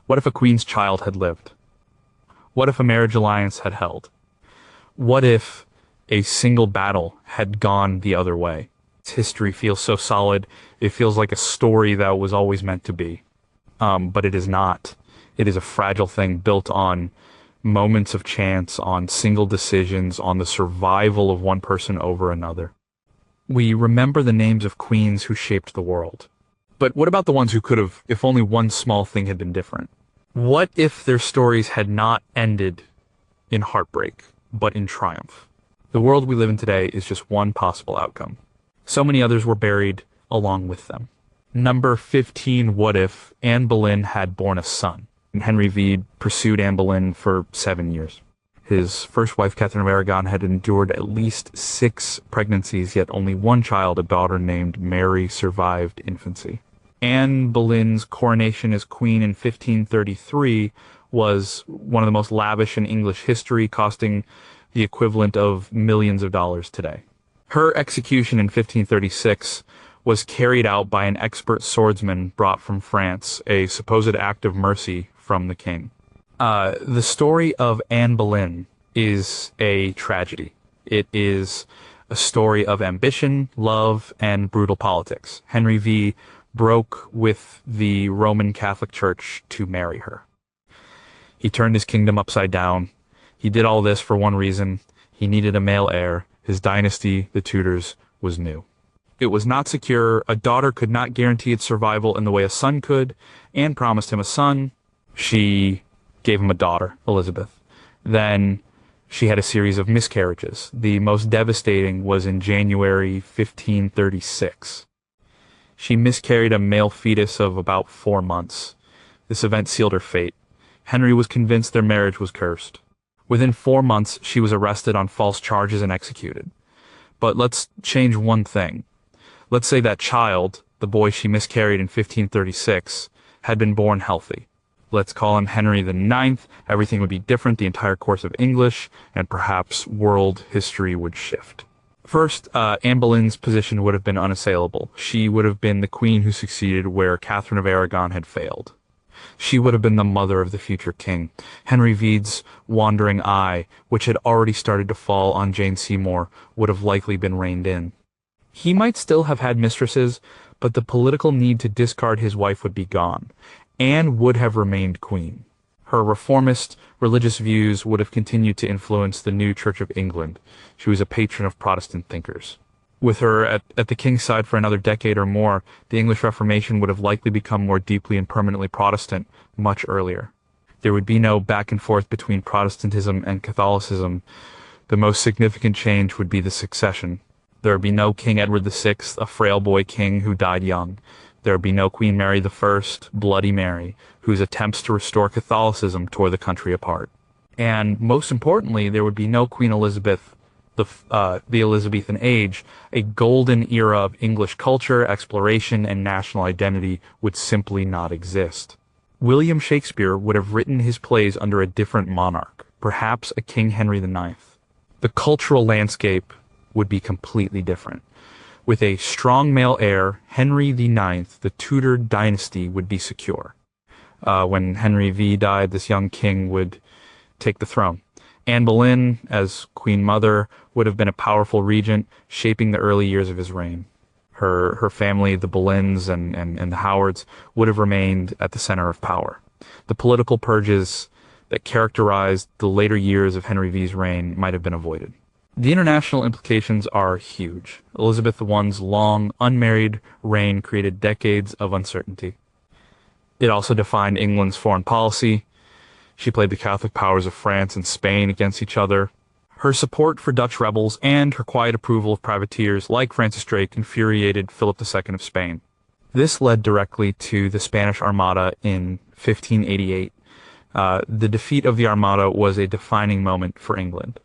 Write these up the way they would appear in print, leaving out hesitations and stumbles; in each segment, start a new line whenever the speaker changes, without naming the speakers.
What if a queen's child had lived? What if a marriage alliance had held? What if a single battle had gone the other way? History feels so solid. It feels like a story that was always meant to be. But it is not. It is a fragile thing built on moments of chance, on single decisions, on the survival of one person over another. We remember the names of queens who shaped the world. But what about the ones who could have, if only one small thing had been different? What if their stories had not ended in heartbreak, but in triumph? The world we live in today is just one possible outcome. So many others were buried along with them. Number 15, what if Anne Boleyn had borne a son? And Henry V pursued Anne Boleyn for 7 years. His first wife, Catherine of Aragon, had endured at least 6 pregnancies, yet only one child, a daughter named Mary, survived infancy. Anne Boleyn's coronation as queen in 1533 was one of the most lavish in English history, costing the equivalent of millions of dollars today. Her execution in 1536 was carried out by an expert swordsman brought from France, a supposed act of mercy from the king. The story of Anne Boleyn is a tragedy. It is a story of ambition, love, and brutal politics. Henry V broke with the Roman Catholic Church to marry her. He turned his kingdom upside down. He did all this for one reason. He needed a male heir. His dynasty, the Tudors, was new. It was not secure. A daughter could not guarantee its survival in the way a son could. Anne promised him a son. She gave him a daughter, Elizabeth. Then she had a series of miscarriages. The most devastating was in January 1536. She miscarried a male fetus of about 4 months. This event sealed her fate. Henry was convinced their marriage was cursed. Within 4 months, she was arrested on false charges and executed. But let's change one thing. Let's say that child, the boy she miscarried in 1536, had been born healthy. Let's call him Henry IX. Everything would be different. The entire course of English and perhaps world history would shift. First, Anne Boleyn's position would have been unassailable. She would have been the queen who succeeded where Catherine of Aragon had failed. She would have been the mother of the future king. Henry V's wandering eye, which had already started to fall on Jane Seymour, would have likely been reined in. He might still have had mistresses, but the political need to discard his wife would be gone. Anne would have remained queen. Her reformist religious views would have continued to influence the new Church of England. She was a patron of Protestant thinkers. With her at the king's side for another decade or more, the English Reformation would have likely become more deeply and permanently Protestant much earlier. There would be no back and forth between Protestantism and Catholicism. The most significant change would be the succession. There would be no King Edward VI, a frail boy king who died young. There would be no Queen Mary I, Bloody Mary, whose attempts to restore Catholicism tore the country apart. And most importantly, there would be no Queen Elizabeth, the Elizabethan age. A golden era of English culture, exploration, and national identity would simply not exist. William Shakespeare would have written his plays under a different monarch, perhaps a King Henry IX. The cultural landscape would be completely different. With a strong male heir, Henry IX, the Tudor dynasty would be secure. When Henry V died, this young king would take the throne. Anne Boleyn, as Queen Mother, would have been a powerful regent, shaping the early years of his reign. Her family, the Boleyns and the Howards, would have remained at the center of power. The political purges that characterized the later years of Henry V's reign might have been avoided. The international implications are huge. Elizabeth I's long, unmarried reign created decades of uncertainty. It also defined England's foreign policy. She played the Catholic powers of France and Spain against each other. Her support for Dutch rebels and her quiet approval of privateers like Francis Drake infuriated Philip II of Spain. This led directly to the Spanish Armada in 1588. The defeat of the Armada was a defining moment for England.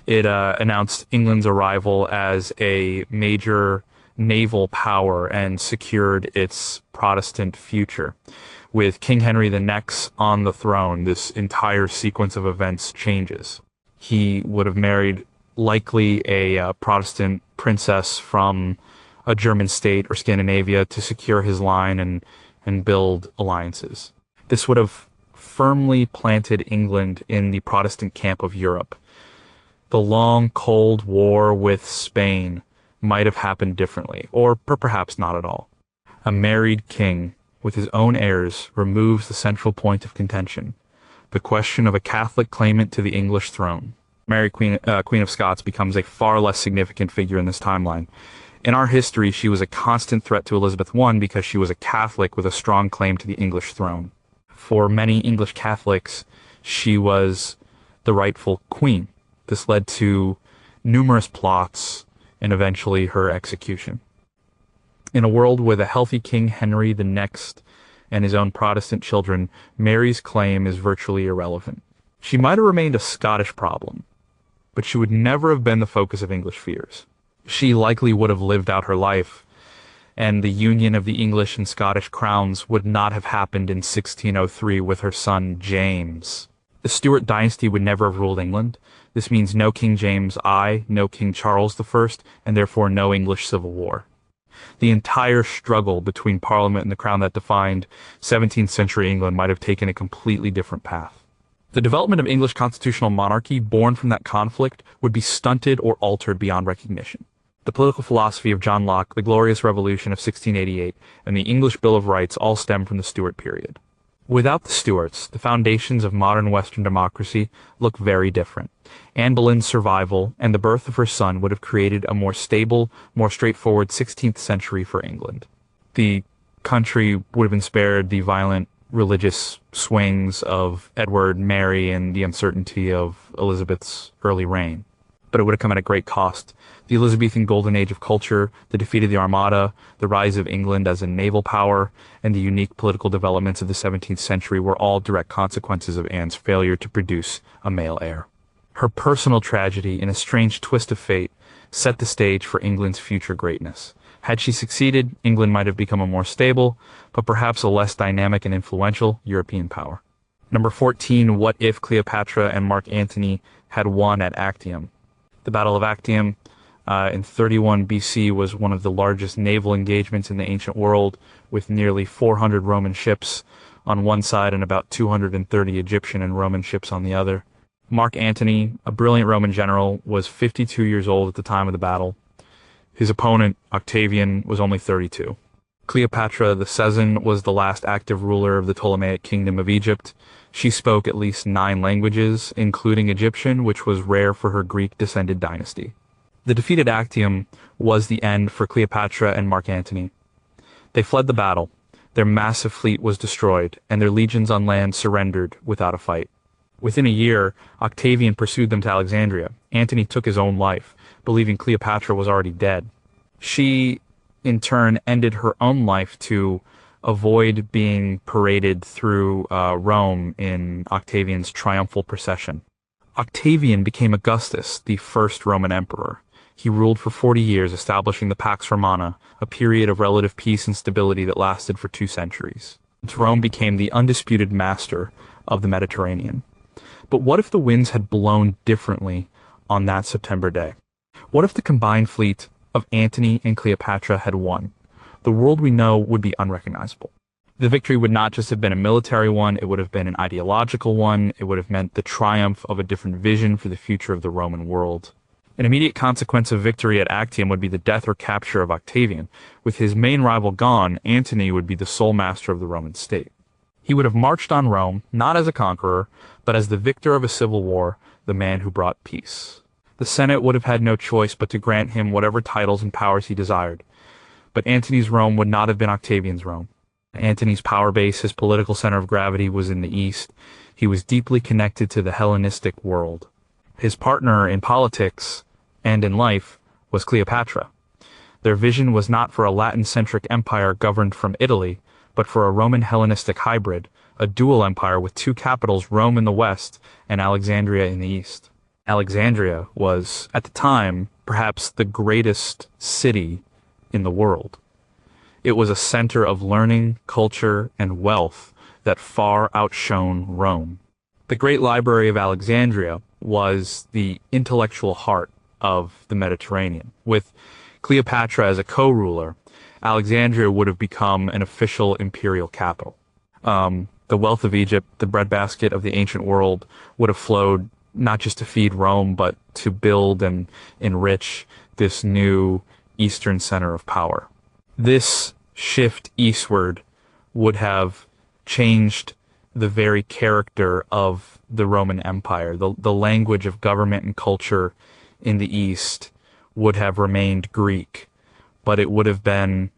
It announced England's arrival as a major naval power and secured its Protestant future. With King Henry IX on the throne, this entire sequence of events changes. He would have married likely a Protestant princess from a German state or Scandinavia to secure his line and build alliances. This would have firmly planted England in the Protestant camp of Europe. The long Cold War with Spain might have happened differently, or perhaps not at all. A married king with his own heirs removes the central point of contention, the question of a Catholic claimant to the English throne. Mary, Queen of Scots, becomes a far less significant figure in this timeline. In our history, she was a constant threat to Elizabeth I because she was a Catholic with a strong claim to the English throne. For many English Catholics, she was the rightful queen. This led to numerous plots and eventually her execution. In a world with a healthy King Henry the Next and his own Protestant children, Mary's claim is virtually irrelevant. She might have remained a Scottish problem, but she would never have been the focus of English fears. She likely would have lived out her life, and the union of the English and Scottish crowns would not have happened in 1603 with her son James. The Stuart dynasty would never have ruled England. This means no King James I, no King Charles I, and therefore no English Civil War. The entire struggle between Parliament and the Crown that defined 17th century England might have taken a completely different path. The development of English constitutional monarchy born from that conflict would be stunted or altered beyond recognition. The political philosophy of John Locke, the Glorious Revolution of 1688, and the English Bill of Rights all stem from the Stuart period. Without the Stuarts, the foundations of modern Western democracy look very different. Anne Boleyn's survival and the birth of her son would have created a more stable, more straightforward 16th century for England. The country would have been spared the violent religious swings of Edward, Mary, and the uncertainty of Elizabeth's early reign. But it would have come at a great cost. The Elizabethan golden age of culture, the defeat of the Armada, the rise of England as a naval power, and the unique political developments of the 17th century were all direct consequences of Anne's failure to produce a male heir. Her personal tragedy, in a strange twist of fate, set the stage for England's future greatness. Had she succeeded, England might have become a more stable, but perhaps a less dynamic and influential European power. Number 14, what if Cleopatra and Mark Antony had won at Actium? The Battle of Actium in 31 BC was one of the largest naval engagements in the ancient world, with nearly 400 Roman ships on one side and about 230 Egyptian and Roman ships on the other. Mark Antony, a brilliant Roman general, was 52 years old at the time of the battle. His opponent, Octavian, was only 32. Cleopatra the Caesar was the last active ruler of the Ptolemaic kingdom of Egypt. She spoke at least 9 languages, including Egyptian, which was rare for her Greek-descended dynasty. The defeat at Actium was the end for Cleopatra and Mark Antony. They fled the battle, their massive fleet was destroyed, and their legions on land surrendered without a fight. Within a year, Octavian pursued them to Alexandria. Antony took his own life, believing Cleopatra was already dead. She, in turn, ended her own life to avoid being paraded through Rome in Octavian's triumphal procession. Octavian became Augustus, the first Roman emperor. He ruled for 40 years, establishing the Pax Romana, a period of relative peace and stability that lasted for 2 centuries. Rome became the undisputed master of the Mediterranean. But what if the winds had blown differently on that September day? What if the combined fleet of Antony and Cleopatra had won? The world we know would be unrecognizable. The victory would not just have been a military one, it would have been an ideological one. It would have meant the triumph of a different vision for the future of the Roman world. An immediate consequence of victory at Actium would be the death or capture of Octavian. With his main rival gone, Antony would be the sole master of the Roman state. He would have marched on Rome, not as a conqueror, but as the victor of a civil war, the man who brought peace. The Senate would have had no choice but to grant him whatever titles and powers he desired. But Antony's Rome would not have been Octavian's Rome. Antony's power base, his political center of gravity, was in the east. He was deeply connected to the Hellenistic world. His partner in politics and in life was Cleopatra. Their vision was not for a Latin-centric empire governed from Italy, but for a Roman Hellenistic hybrid, a dual empire with 2 capitals, Rome in the west and Alexandria in the east. Alexandria was, at the time, perhaps the greatest city in the world. It was a center of learning, culture, and wealth that far outshone Rome. The Great Library of Alexandria was the intellectual heart of the Mediterranean. With Cleopatra as a co-ruler, Alexandria would have become an official imperial capital. The wealth of Egypt, the breadbasket of the ancient world, would have flowed not just to feed Rome, but to build and enrich this new eastern center of power. This shift eastward would have changed the very character of the Roman Empire. The language of government and culture in the East would have remained Greek, but it would have been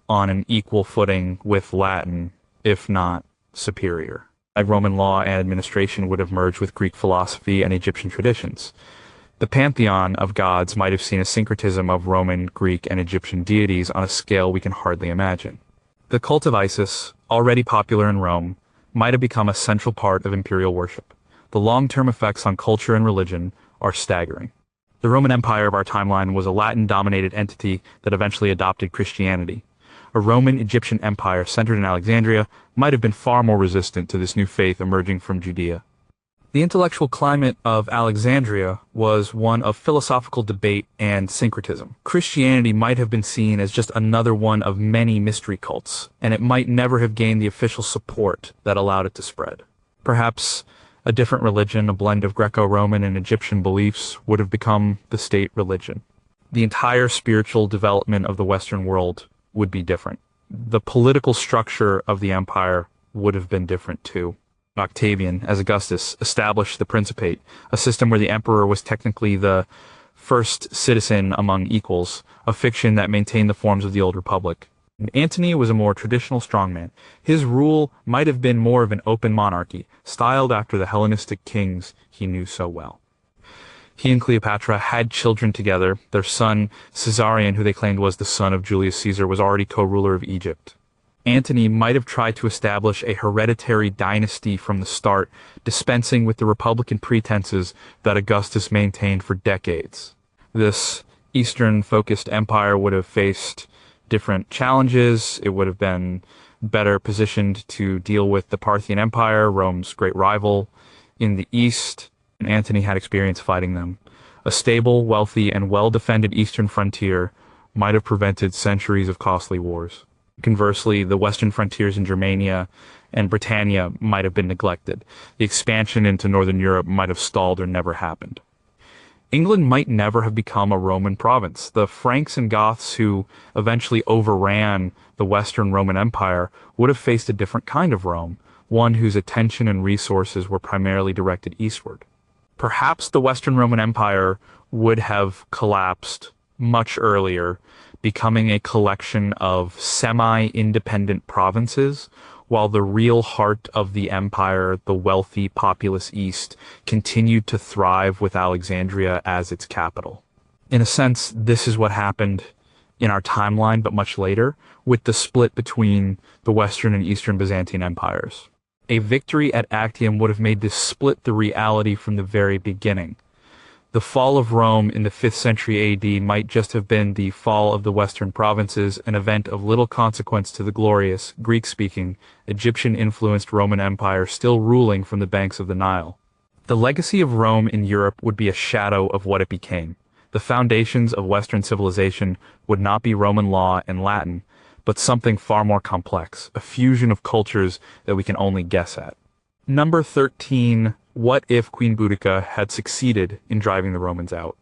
on an equal footing with Latin, if not superior. Roman law and administration would have merged with Greek philosophy and Egyptian traditions. The pantheon of gods might have seen a syncretism of Roman, Greek, and Egyptian deities on a scale we can hardly imagine. The cult of Isis, already popular in Rome, might have become a central part of imperial worship. The long-term effects on culture and religion are staggering. The Roman Empire of our timeline was a Latin-dominated entity that eventually adopted Christianity. A Roman-Egyptian empire centered in Alexandria might have been far more resistant to this new faith emerging from Judea. The intellectual climate of Alexandria was one of philosophical debate and syncretism. Christianity might have been seen as just another one of many mystery cults, and it might never have gained the official support that allowed it to spread. Perhaps a different religion, a blend of Greco-Roman and Egyptian beliefs, would have become the state religion. The entire spiritual development of the Western world would be different. The political structure of the empire would have been different too. Octavian, as Augustus, established the Principate, a system where the emperor was technically the first citizen among equals, a fiction that maintained the forms of the old republic. Antony was a more traditional strongman. His rule might have been more of an open monarchy, styled after the Hellenistic kings he knew so well. He and Cleopatra had children together. Their son, Caesarion, who they claimed was the son of Julius Caesar, was already co-ruler of Egypt. Antony might have tried to establish a hereditary dynasty from the start, dispensing with the republican pretenses that Augustus maintained for decades. This Eastern-focused empire would have faced different challenges. It would have been better positioned to deal with the Parthian Empire, Rome's great rival in the East, and Antony had experience fighting them. A stable, wealthy, and well-defended eastern frontier might have prevented centuries of costly wars. Conversely, the western frontiers in Germania and Britannia might have been neglected. The expansion into northern Europe might have stalled or never happened. England might never have become a Roman province. The Franks and Goths who eventually overran the Western Roman Empire would have faced a different kind of Rome, one whose attention and resources were primarily directed eastward. Perhaps the Western Roman Empire would have collapsed much earlier, becoming a collection of semi-independent provinces, while the real heart of the empire, the wealthy, populous East, continued to thrive with Alexandria as its capital. In a sense, this is what happened in our timeline, but much later, with the split between the Western and Eastern Byzantine empires. A victory at Actium would have made this split the reality from the very beginning. The fall of Rome in the 5th century AD might just have been the fall of the Western provinces, an event of little consequence to the glorious, Greek-speaking, Egyptian-influenced Roman Empire still ruling from the banks of the Nile. The legacy of Rome in Europe would be a shadow of what it became. The foundations of Western civilization would not be Roman law and Latin, but something far more complex, a fusion of cultures that we can only guess at. Number 13. What if Queen Boudica had succeeded in driving the Romans out?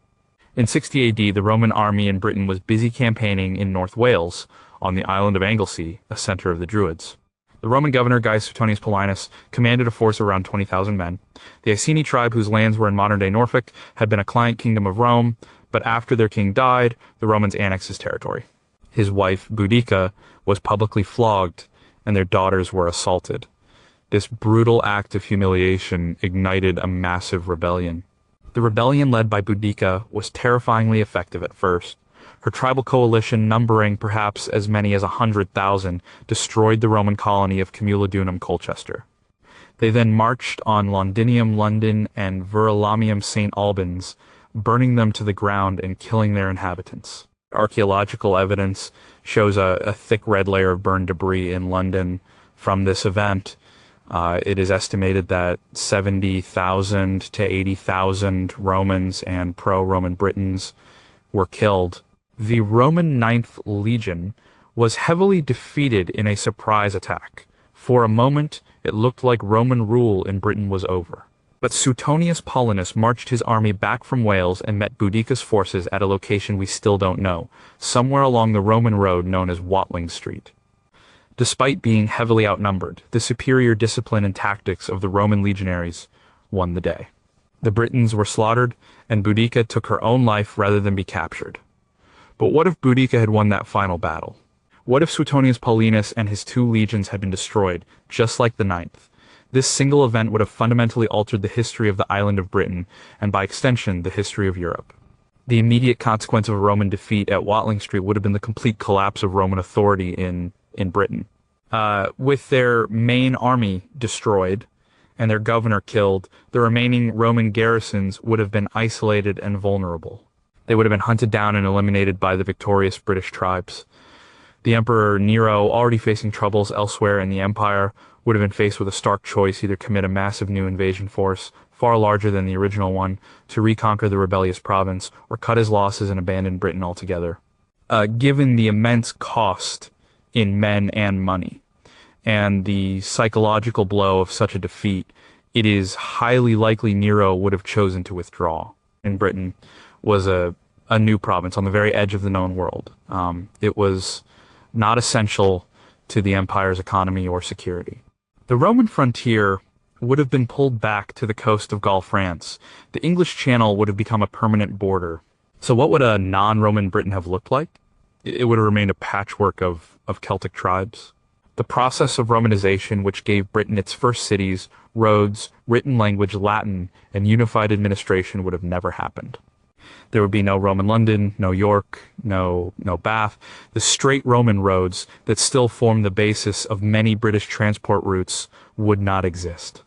In 60 AD, the Roman army in Britain was busy campaigning in North Wales, on the island of Anglesey, a center of the Druids. The Roman governor Gaius Suetonius Paulinus commanded a force of around 20,000 men. The Iceni tribe, whose lands were in modern-day Norfolk, had been a client kingdom of Rome, but after their king died, the Romans annexed his territory. His wife, Boudica, was publicly flogged, and their daughters were assaulted. This brutal act of humiliation ignited a massive rebellion. The rebellion led by Boudica was terrifyingly effective at first. Her tribal coalition, numbering perhaps as many as 100,000, destroyed the Roman colony of Camulodunum Colchester. They then marched on Londinium London and Verulamium St. Albans, burning them to the ground and killing their inhabitants. Archaeological evidence shows a thick red layer of burned debris in London from this event. It is estimated that 70,000 to 80,000 Romans and pro-Roman Britons were killed. The Roman Ninth Legion was heavily defeated in a surprise attack. For a moment, It looked like Roman rule in Britain was over. But Suetonius Paulinus marched his army back from Wales and met Boudica's forces at a location we still don't know, somewhere along the Roman road known as Watling Street. Despite being heavily outnumbered, the superior discipline and tactics of the Roman legionaries won the day. The Britons were slaughtered, and Boudica took her own life rather than be captured. But what if Boudica had won that final battle? What if Suetonius Paulinus and his 2 legions had been destroyed, just like the 9th? This single event would have fundamentally altered the history of the island of Britain, and by extension, the history of Europe. The immediate consequence of a Roman defeat at Watling Street would have been the complete collapse of Roman authority in Britain. With their main army destroyed and their governor killed, the remaining Roman garrisons would have been isolated and vulnerable. They would have been hunted down and eliminated by the victorious British tribes. The Emperor Nero, already facing troubles elsewhere in the empire, would have been faced with a stark choice: either commit a massive new invasion force, far larger than the original one, to reconquer the rebellious province, or cut his losses and abandon Britain altogether. Given the immense cost in men and money, and the psychological blow of such a defeat, it is highly likely Nero would have chosen to withdraw. In Britain was a new province on the very edge of the known world. It was not essential to the empire's economy or security. The Roman frontier would have been pulled back to the coast of Gaul, France. The English Channel would have become a permanent border. So what would a non-Roman Britain have looked like? It would have remained a patchwork of Celtic tribes. The process of Romanization, which gave Britain its first cities, roads, written language, Latin, and unified administration, would have never happened. There would be no Roman London, no York, no Bath. The straight Roman roads that still form the basis of many British transport routes would not exist.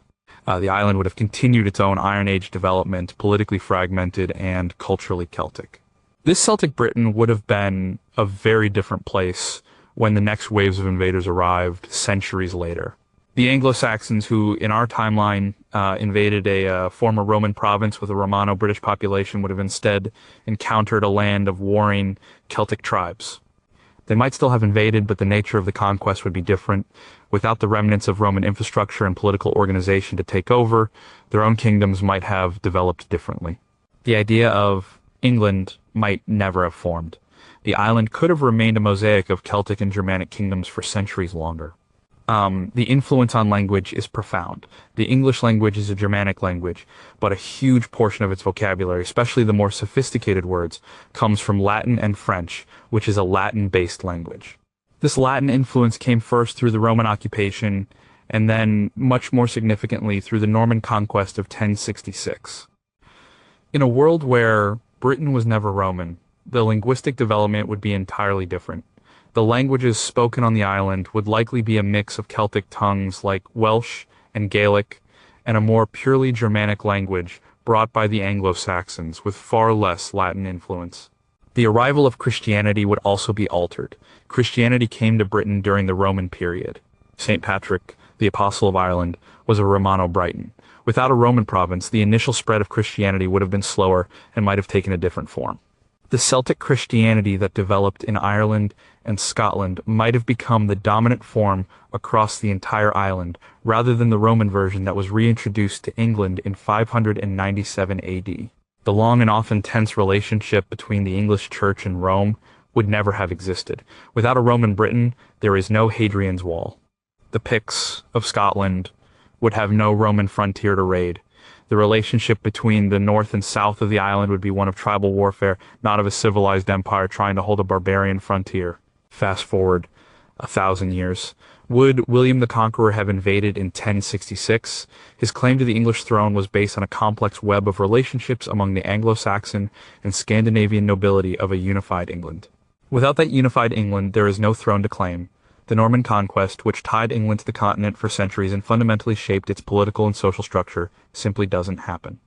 The island would have continued its own Iron Age development, politically fragmented and culturally Celtic. This Celtic Britain would have been a very different place when the next waves of invaders arrived centuries later. The Anglo-Saxons, who in our timeline invaded a former Roman province with a Romano-British population, would have instead encountered a land of warring Celtic tribes. They might still have invaded, but the nature of the conquest would be different. Without the remnants of Roman infrastructure and political organization to take over, their own kingdoms might have developed differently. The idea of England might never have formed. The island could have remained a mosaic of Celtic and Germanic kingdoms for centuries longer. The influence on language is profound. The English language is a Germanic language, but a huge portion of its vocabulary, especially the more sophisticated words, comes from Latin and French, which is a Latin-based language. This Latin influence came first through the Roman occupation, and then, much more significantly, through the Norman conquest of 1066. In a world where Britain was never Roman, the linguistic development would be entirely different. The languages spoken on the island would likely be a mix of Celtic tongues like Welsh and Gaelic, and a more purely Germanic language brought by the Anglo-Saxons with far less Latin influence. The arrival of Christianity would also be altered. Christianity came to Britain during the Roman period. St. Patrick, the Apostle of Ireland, was a Romano-Briton. Without a Roman province, the initial spread of Christianity would have been slower and might have taken a different form. The Celtic Christianity that developed in Ireland and Scotland might have become the dominant form across the entire island, rather than the Roman version that was reintroduced to England in 597 AD. The long and often tense relationship between the English Church and Rome would never have existed. Without a Roman Britain, there is no Hadrian's Wall. The Picts of Scotland would have no Roman frontier to raid. The relationship between the north and south of the island would be one of tribal warfare, not of a civilized empire trying to hold a barbarian frontier. Fast forward 1,000 years. Would William the Conqueror have invaded in 1066? His claim to the English throne was based on a complex web of relationships among the Anglo-Saxon and Scandinavian nobility of a unified England. Without that unified England, there is no throne to claim. The Norman conquest, which tied England to the continent for centuries and fundamentally shaped its political and social structure, simply doesn't happen.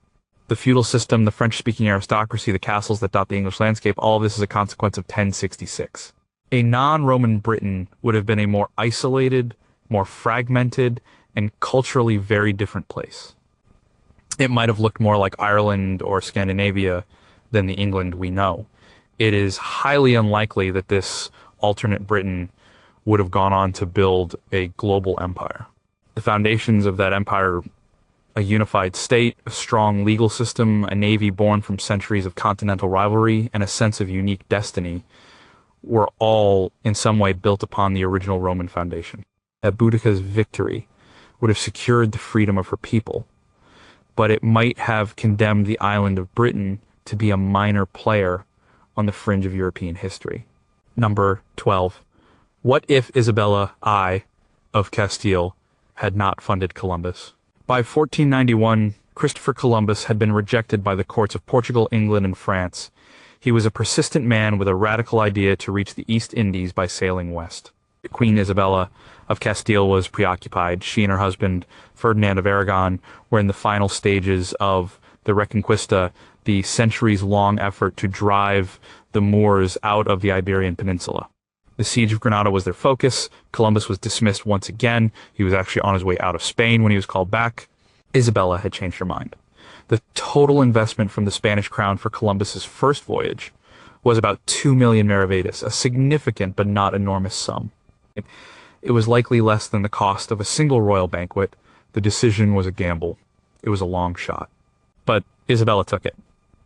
The feudal system, the French-speaking aristocracy, the castles that dot the English landscape, all of this is a consequence of 1066. A non-Roman Britain would have been a more isolated, more fragmented, and culturally very different place. It might have looked more like Ireland or Scandinavia than the England we know. It is highly unlikely that this alternate Britain would have gone on to build a global empire. The foundations of that empire, a unified state, a strong legal system, a navy born from centuries of continental rivalry, and a sense of unique destiny, were all in some way built upon the original Roman foundation. That Boudica's victory would have secured the freedom of her people, but it might have condemned the island of Britain to be a minor player on the fringe of European history. Number 12. What if Isabella I of Castile had not funded Columbus? By 1491, Christopher Columbus had been rejected by the courts of Portugal, England, and France. He was a persistent man with a radical idea to reach the East Indies by sailing west. Queen Isabella of Castile was preoccupied. She and her husband, Ferdinand of Aragon, were in the final stages of the Reconquista, the centuries-long effort to drive the Moors out of the Iberian Peninsula. The siege of Granada was their focus. Columbus was dismissed once again. He was actually on his way out of Spain when he was called back. Isabella had changed her mind. The total investment from the Spanish crown for Columbus's first voyage was about 2 million maravedis, a significant but not enormous sum. It was likely less than the cost of a single royal banquet. The decision was a gamble. It was a long shot. But Isabella took it.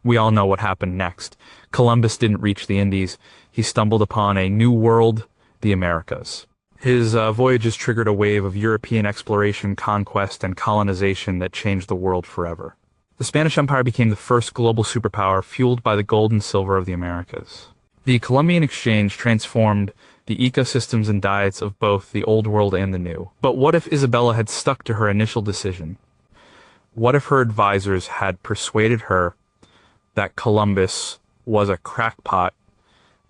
We all know what happened next. Columbus didn't reach the Indies. He stumbled upon a new world, the Americas. His voyages triggered a wave of European exploration, conquest, and colonization that changed the world forever. The Spanish Empire became the first global superpower, fueled by the gold and silver of the Americas. The Columbian Exchange transformed the ecosystems and diets of both the Old World and the New. But what if Isabella had stuck to her initial decision? What if her advisors had persuaded her that Columbus was a crackpot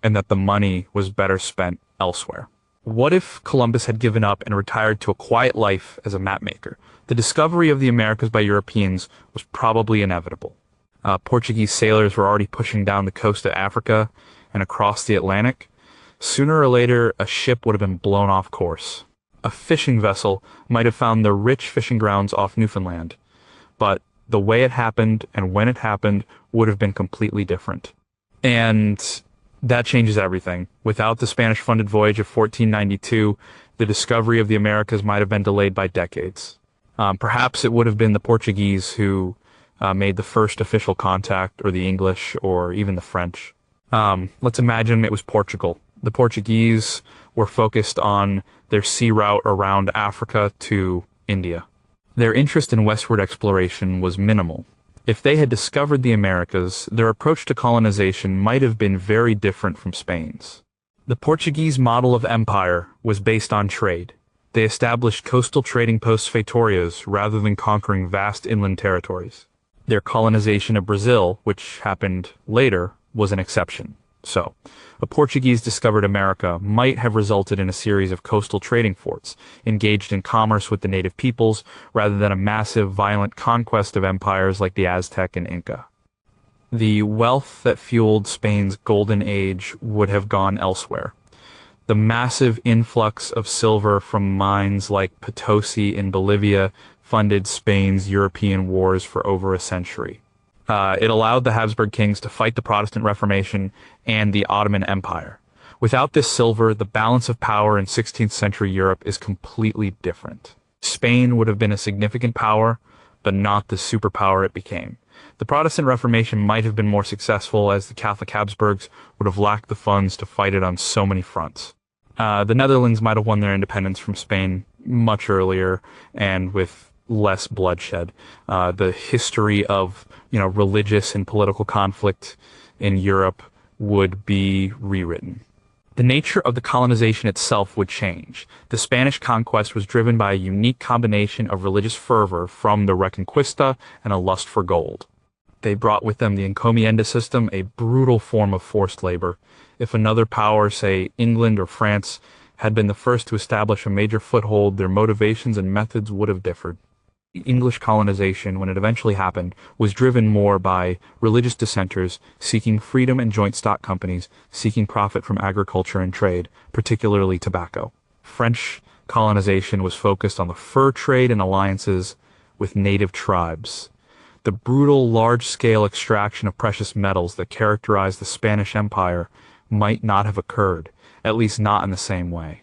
and that the money was better spent elsewhere? What if Columbus had given up and retired to a quiet life as a mapmaker? The discovery of the Americas by Europeans was probably inevitable. Portuguese sailors were already pushing down the coast of Africa and across the Atlantic. Sooner or later, a ship would have been blown off course. A fishing vessel might have found the rich fishing grounds off Newfoundland, but the way it happened and when it happened would have been completely different. And that changes everything. Without the Spanish-funded voyage of 1492, the discovery of the Americas might have been delayed by decades. Perhaps it would have been the Portuguese who made the first official contact, or the English, or even the French. Let's imagine it was Portugal. The Portuguese were focused on their sea route around Africa to India. Their interest in westward exploration was minimal. If they had discovered the Americas, their approach to colonization might have been very different from Spain's. The Portuguese model of empire was based on trade. They established coastal trading posts feitorias rather than conquering vast inland territories. Their colonization of Brazil, which happened later, was an exception. So, a Portuguese discovered America might have resulted in a series of coastal trading forts, engaged in commerce with the native peoples, rather than a massive, violent conquest of empires like the Aztec and Inca. The wealth that fueled Spain's golden age would have gone elsewhere. The massive influx of silver from mines like Potosi in Bolivia funded Spain's European wars for over a century. It allowed the Habsburg kings to fight the Protestant Reformation and the Ottoman Empire. Without this silver, the balance of power in 16th century Europe is completely different. Spain would have been a significant power, but not the superpower it became. The Protestant Reformation might have been more successful, as the Catholic Habsburgs would have lacked the funds to fight it on so many fronts. The Netherlands might have won their independence from Spain much earlier and with less bloodshed. The history of religious and political conflict in Europe would be rewritten. The nature of the colonization itself would change. The Spanish conquest was driven by a unique combination of religious fervor from the Reconquista and a lust for gold. They brought with them the encomienda system, a brutal form of forced labor. If another power, say England or France, had been the first to establish a major foothold, their motivations and methods would have differed. English colonization, when it eventually happened, was driven more by religious dissenters seeking freedom and joint stock companies seeking profit from agriculture and trade, particularly tobacco. French colonization was focused on the fur trade and alliances with native tribes. The brutal, large-scale extraction of precious metals that characterized the Spanish Empire might not have occurred, at least not in the same way.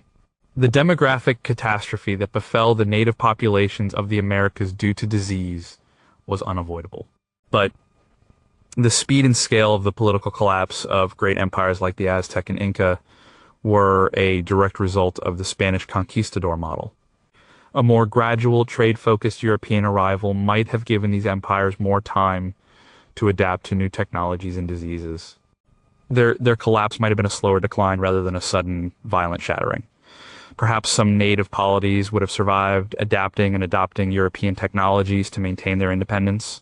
The demographic catastrophe that befell the native populations of the Americas due to disease was unavoidable. But the speed and scale of the political collapse of great empires like the Aztec and Inca were a direct result of the Spanish conquistador model. A more gradual, trade-focused European arrival might have given these empires more time to adapt to new technologies and diseases. Their collapse might have been a slower decline rather than a sudden, violent shattering. Perhaps some native polities would have survived, adapting and adopting European technologies to maintain their independence,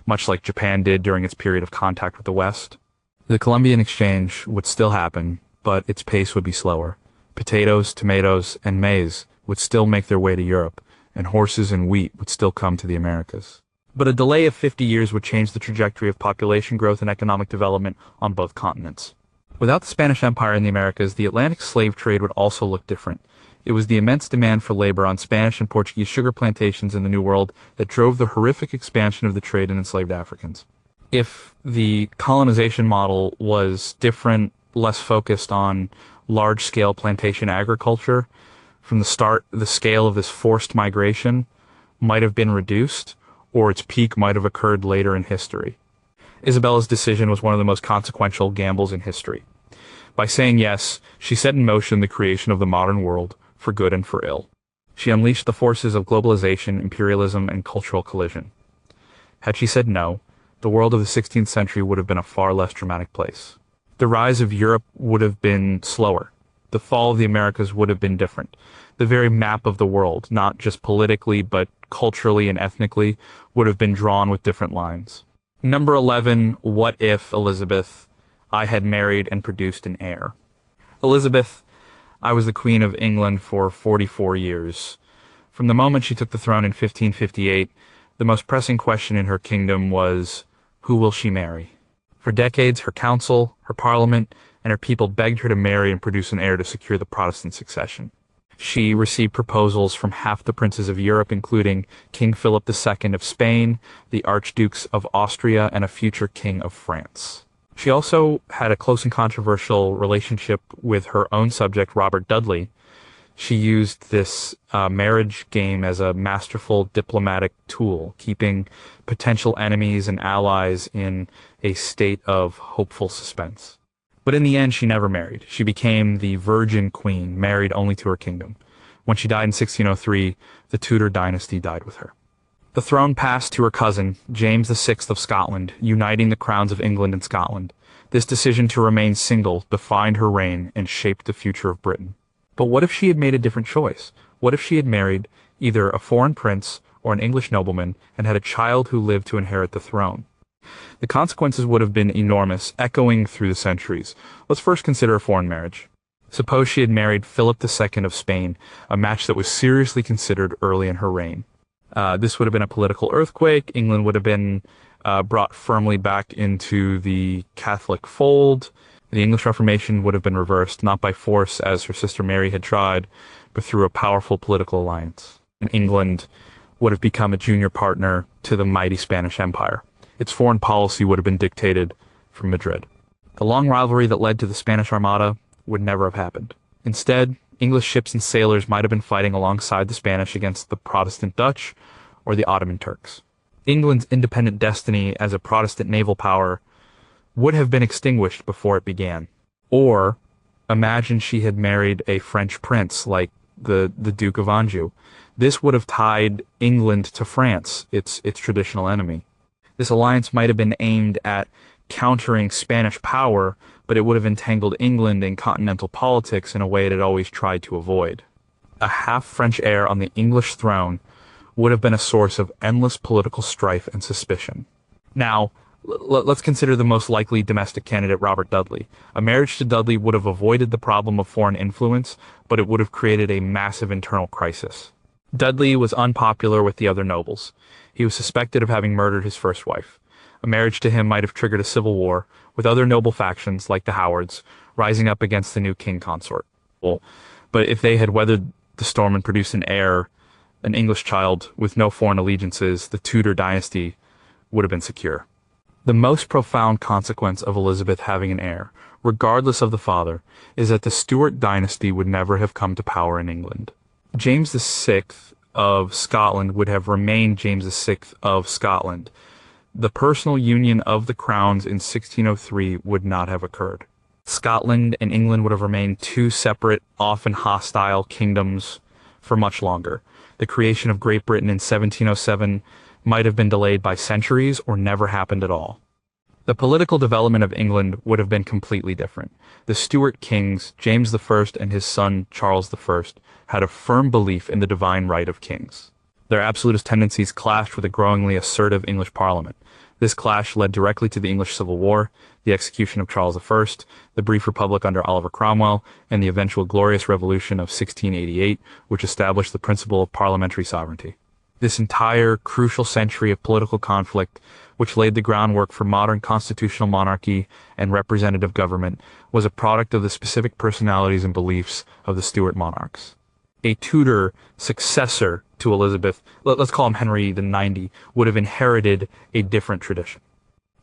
much like Japan did during its period of contact with the West. The Columbian Exchange would still happen, but its pace would be slower. Potatoes, tomatoes, and maize would still make their way to Europe, and horses and wheat would still come to the Americas. But a delay of 50 years would change the trajectory of population growth and economic development on both continents. Without the Spanish Empire in the Americas, the Atlantic slave trade would also look different. It was the immense demand for labor on Spanish and Portuguese sugar plantations in the New World that drove the horrific expansion of the trade in enslaved Africans. If the colonization model was different, less focused on large-scale plantation agriculture, from the start, the scale of this forced migration might have been reduced, or its peak might have occurred later in history. Isabella's decision was one of the most consequential gambles in history. By saying yes, she set in motion the creation of the modern world, for good and for ill. She unleashed the forces of globalization, imperialism, and cultural collision. Had she said no, the world of the 16th century would have been a far less dramatic place. The rise of Europe would have been slower. The fall of the Americas would have been different. The very map of the world, not just politically, but culturally and ethnically, would have been drawn with different lines. Number 11, what if, Elizabeth, I had married and produced an heir? Elizabeth, I was the Queen of England for 44 years. From the moment she took the throne in 1558, the most pressing question in her kingdom was, who will she marry? For decades, her council, her parliament, and her people begged her to marry and produce an heir to secure the Protestant succession. She received proposals from half the princes of Europe, including King Philip II of Spain, the Archdukes of Austria, and a future King of France. She also had a close and controversial relationship with her own subject, Robert Dudley. She used this marriage game as a masterful diplomatic tool, keeping potential enemies and allies in a state of hopeful suspense. But in the end, she never married. She became the Virgin Queen, married only to her kingdom. When she died in 1603, the Tudor dynasty died with her. The throne passed to her cousin, James VI of Scotland, uniting the crowns of England and Scotland. This decision to remain single defined her reign and shaped the future of Britain. But what if she had made a different choice? What if she had married either a foreign prince or an English nobleman and had a child who lived to inherit the throne? The consequences would have been enormous, echoing through the centuries. Let's first consider a foreign marriage. Suppose she had married Philip II of Spain, a match that was seriously considered early in her reign. This would have been a political earthquake. England would have been brought firmly back into the Catholic fold. The English Reformation would have been reversed, not by force as her sister Mary had tried, but through a powerful political alliance. And England would have become a junior partner to the mighty Spanish Empire. Its foreign policy would have been dictated from Madrid. The long rivalry that led to the Spanish Armada would never have happened. Instead, English ships and sailors might have been fighting alongside the Spanish against the Protestant Dutch or the Ottoman Turks. England's independent destiny as a Protestant naval power would have been extinguished before it began. Or imagine she had married a French prince like the Duke of Anjou. This would have tied England to France, its traditional enemy. This alliance might have been aimed at countering Spanish power, but it would have entangled England in continental politics in a way it had always tried to avoid. A half-French heir on the English throne would have been a source of endless political strife and suspicion. Now, let's consider the most likely domestic candidate, Robert Dudley. A marriage to Dudley would have avoided the problem of foreign influence, but it would have created a massive internal crisis. Dudley was unpopular with the other nobles. He was suspected of having murdered his first wife. A marriage to him might have triggered a civil war, with other noble factions, like the Howards, rising up against the new king consort. But if they had weathered the storm and produced an heir, an English child with no foreign allegiances, the Tudor dynasty would have been secure. The most profound consequence of Elizabeth having an heir, regardless of the father, is that the Stuart dynasty would never have come to power in England. James VI of Scotland would have remained James VI of Scotland. The personal union of the crowns in 1603 would not have occurred. Scotland and England would have remained two separate, often hostile kingdoms for much longer. The creation of Great Britain in 1707 might have been delayed by centuries or never happened at all. The political development of England would have been completely different. The Stuart kings, James I and his son Charles I, had a firm belief in the divine right of kings. Their absolutist tendencies clashed with a growingly assertive English parliament. This clash led directly to the English Civil War, the execution of Charles I, the brief republic under Oliver Cromwell, and the eventual Glorious Revolution of 1688, which established the principle of parliamentary sovereignty. This entire crucial century of political conflict, which laid the groundwork for modern constitutional monarchy and representative government, was a product of the specific personalities and beliefs of the Stuart monarchs. A Tudor successor to Elizabeth, let's call him Henry the 90, would have inherited a different tradition.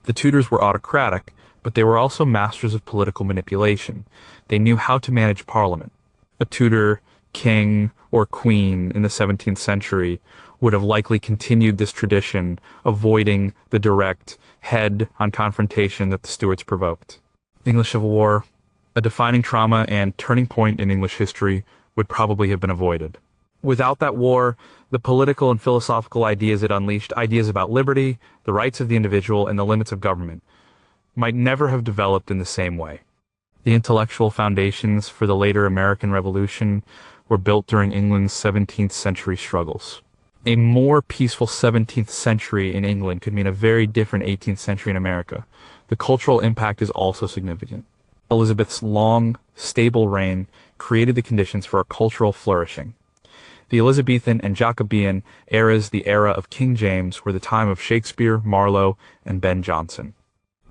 The Tudors were autocratic, but they were also masters of political manipulation. They knew how to manage parliament. A Tudor king or queen in the 17th century would have likely continued this tradition, avoiding the direct head-on confrontation that the Stuarts provoked. The English Civil War, a defining trauma and turning point in English history, would probably have been avoided. Without that war, the political and philosophical ideas it unleashed, ideas about liberty, the rights of the individual, and the limits of government, might never have developed in the same way. The intellectual foundations for the later American Revolution were built during England's 17th century struggles. A more peaceful 17th century in England could mean a very different 18th century in America. The cultural impact is also significant. Elizabeth's long, stable reign created the conditions for a cultural flourishing. The Elizabethan and Jacobean eras, the era of King James, were the time of Shakespeare, Marlowe, and Ben Jonson.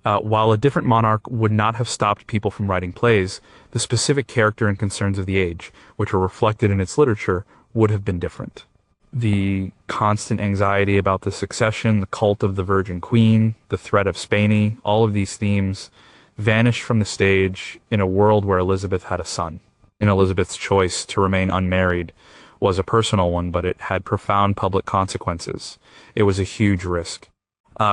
While a different monarch would not have stopped people from writing plays, the specific character and concerns of the age, which were reflected in its literature, would have been different. The constant anxiety about the succession, the cult of the Virgin Queen, the threat of Spain, all of these themes vanished from the stage in a world where Elizabeth had a son. And Elizabeth's choice to remain unmarried was a personal one, but it had profound public consequences. It was a huge risk.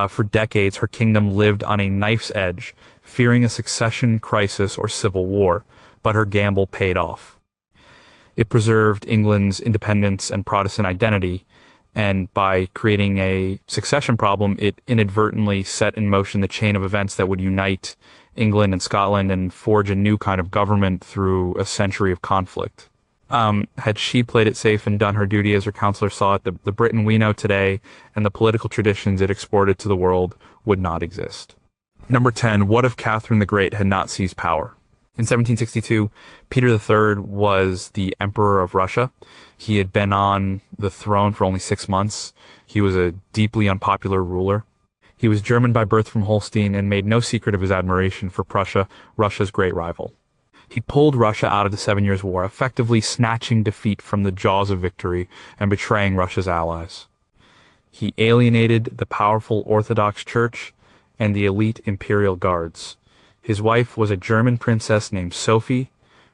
For decades, her kingdom lived on a knife's edge, fearing a succession crisis or civil war, but her gamble paid off. It preserved England's independence and Protestant identity, and by creating a succession problem, it inadvertently set in motion the chain of events that would unite England and Scotland and forge a new kind of government through a century of conflict. Had she played it safe and done her duty as her counselor saw it, the Britain we know today and the political traditions it exported to the world would not exist. Number 10, what if Catherine the Great had not seized power? In 1762, Peter III was the Emperor of Russia. He had been on the throne for only 6 months. He was a deeply unpopular ruler. He was German by birth from Holstein and made no secret of his admiration for Prussia, Russia's great rival. He pulled Russia out of the 7 Years' War, effectively snatching defeat from the jaws of victory and betraying Russia's allies. He alienated the powerful Orthodox Church and the elite imperial guards. His wife was a German princess named Sophie,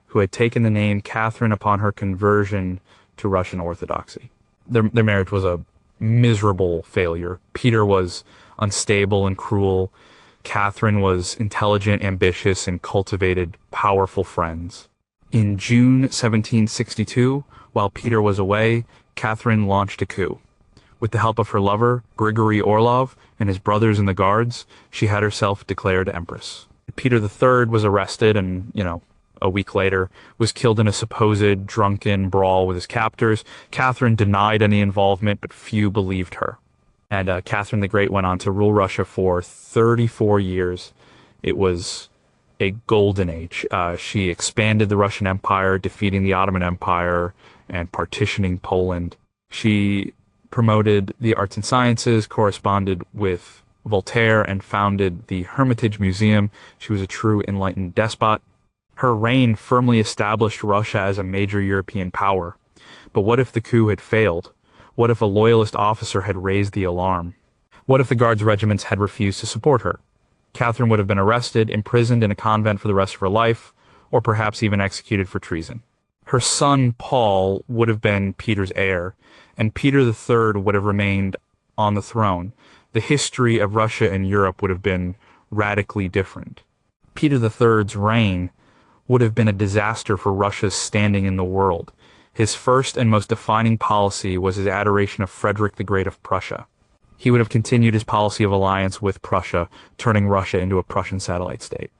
who had taken the name Catherine upon her conversion to Russian Orthodoxy. Their marriage was a miserable failure. Peter was unstable and cruel. Catherine was intelligent, ambitious, and cultivated powerful friends. In June 1762, while Peter was away, Catherine launched a coup. With the help of her lover, Grigory Orlov, and his brothers in the guards, she had herself declared empress. Peter III was arrested and, a week later, was killed in a supposed drunken brawl with his captors. Catherine denied any involvement, but few believed her. And Catherine the Great went on to rule Russia for 34 years. It was a golden age. She expanded the Russian Empire, defeating the Ottoman Empire and partitioning Poland. She promoted the arts and sciences, corresponded with Voltaire, and founded the Hermitage Museum. She was a true enlightened despot. Her reign firmly established Russia as a major European power. But what if the coup had failed? What if a loyalist officer had raised the alarm? What if the Guards' regiments had refused to support her? Catherine would have been arrested, imprisoned in a convent for the rest of her life, or perhaps even executed for treason. Her son, Paul, would have been Peter's heir, and Peter the Third would have remained on the throne. The history of Russia and Europe would have been radically different. Peter the Third's reign would have been a disaster for Russia's standing in the world. His first and most defining policy was his adoration of Frederick the Great of Prussia. He would have continued his policy of alliance with Prussia, turning Russia into a Prussian satellite state.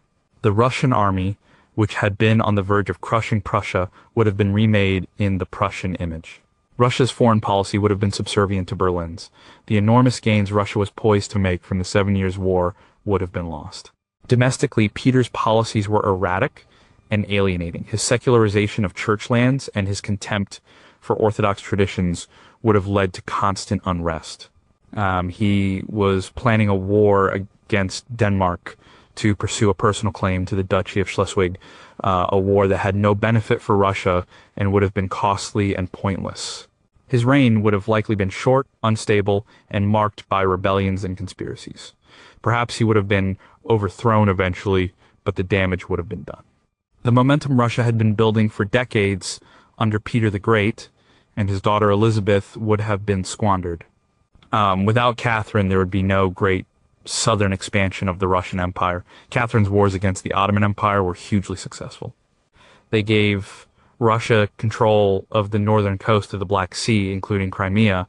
The Russian army, which had been on the verge of crushing Prussia, would have been remade in the Prussian image. Russia's foreign policy would have been subservient to Berlin's. The enormous gains Russia was poised to make from the 7 Years' War would have been lost. Domestically, Peter's policies were erratic and alienating. His secularization of church lands and his contempt for Orthodox traditions would have led to constant unrest. He was planning a war against Denmark to pursue a personal claim to the Duchy of Schleswig, a war that had no benefit for Russia and would have been costly and pointless. His reign would have likely been short, unstable, and marked by rebellions and conspiracies. Perhaps he would have been overthrown eventually, but the damage would have been done. The momentum Russia had been building for decades under Peter the Great and his daughter Elizabeth would have been squandered. Without Catherine, there would be no great southern expansion of the Russian Empire. Catherine's wars against the Ottoman Empire were hugely successful. They gave Russia control of the northern coast of the Black Sea, including Crimea.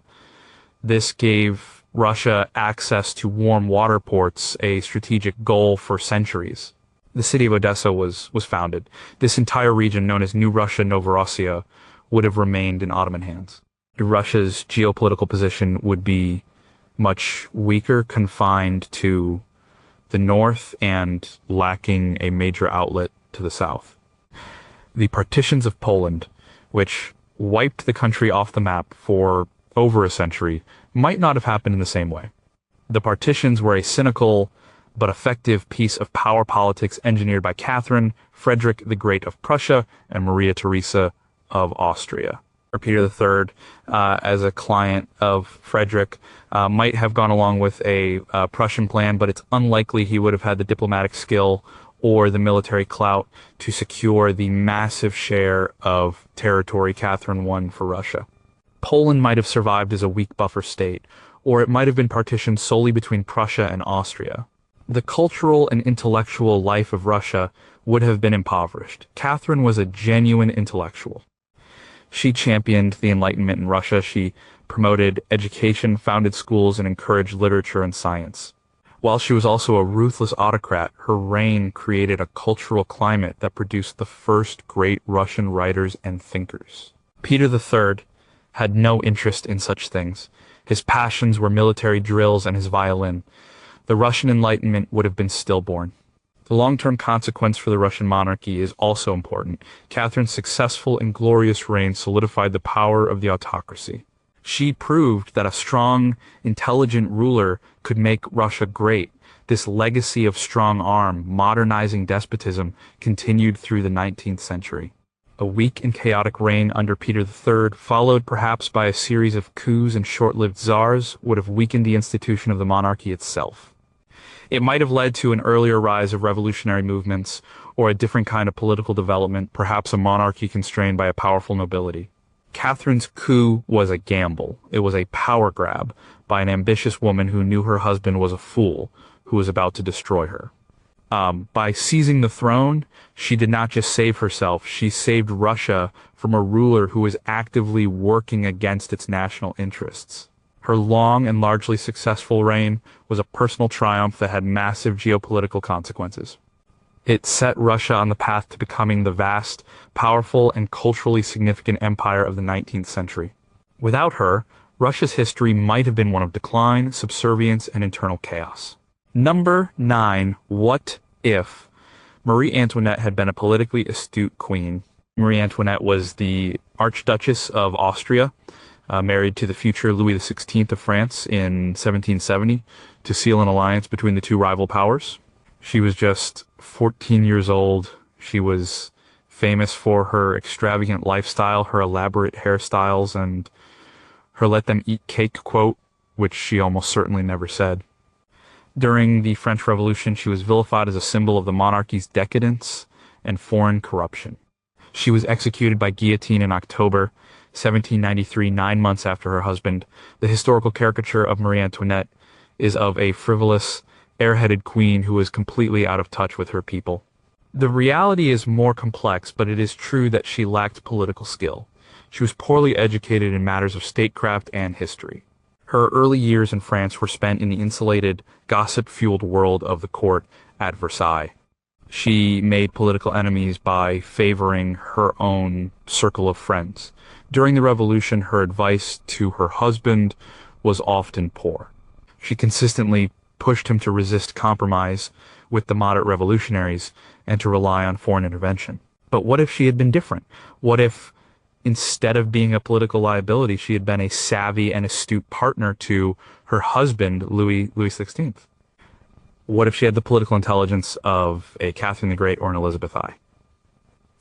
This gave Russia access to warm water ports, a strategic goal for centuries. The city of Odessa was founded. This entire region, known as New Russia, Novorossiya, would have remained in Ottoman hands. Russia's geopolitical position would be much weaker, confined to the north and lacking a major outlet to the south. The partitions of Poland, which wiped the country off the map for over a century, might not have happened in the same way. The partitions were a cynical but effective piece of power politics engineered by Catherine, Frederick the Great of Prussia, and Maria Theresa of Austria. Or Peter III, as a client of Frederick, might have gone along with a Prussian plan, but it's unlikely he would have had the diplomatic skill or the military clout to secure the massive share of territory Catherine won for Russia. Poland might have survived as a weak buffer state, or it might have been partitioned solely between Prussia and Austria. The cultural and intellectual life of Russia would have been impoverished. Catherine was a genuine intellectual. She championed the Enlightenment in Russia. She promoted education, founded schools, and encouraged literature and science. While she was also a ruthless autocrat, her reign created a cultural climate that produced the first great Russian writers and thinkers. Peter III had no interest in such things. His passions were military drills and his violin. The Russian Enlightenment would have been stillborn. The long-term consequence for the Russian monarchy is also important. Catherine's successful and glorious reign solidified the power of the autocracy. She proved that a strong, intelligent ruler could make Russia great. This legacy of strong arm, modernizing despotism, continued through the 19th century. A weak and chaotic reign under Peter III, followed perhaps by a series of coups and short-lived czars, would have weakened the institution of the monarchy itself. It might have led to an earlier rise of revolutionary movements or a different kind of political development, perhaps a monarchy constrained by a powerful nobility. Catherine's coup was a gamble. It was a power grab by an ambitious woman who knew her husband was a fool who was about to destroy her. By seizing the throne, she did not just save herself, she saved Russia from a ruler who was actively working against its national interests. Her long and largely successful reign was a personal triumph that had massive geopolitical consequences. It set Russia on the path to becoming the vast, powerful, and culturally significant empire of the 19th century. Without her, Russia's history might have been one of decline, subservience, and internal chaos. Number 9. What if Marie Antoinette had been a politically astute queen? Marie Antoinette was the Archduchess of Austria, married to the future Louis XVI of France in 1770 to seal an alliance between the two rival powers. She was just 14 years old. She was famous for her extravagant lifestyle, her elaborate hairstyles, and her let them eat cake quote. which she almost certainly never said. During the French Revolution, she was vilified as a symbol of the monarchy's decadence and foreign corruption. She was executed by guillotine in October 1793, 9 months after her husband. The historical caricature of Marie Antoinette is of a frivolous, airheaded queen who is completely out of touch with her people. The reality is more complex, but it is true that she lacked political skill. She was poorly educated in matters of statecraft and history. Her early years in France were spent in the insulated, gossip-fueled world of the court at Versailles. She made political enemies by favoring her own circle of friends. During the Revolution, her advice to her husband was often poor. She consistently pushed him to resist compromise with the moderate revolutionaries and to rely on foreign intervention. But what if she had been different? What if, instead of being a political liability, she had been a savvy and astute partner to her husband, Louis XVI? What if she had the political intelligence of a Catherine the Great or an Elizabeth I?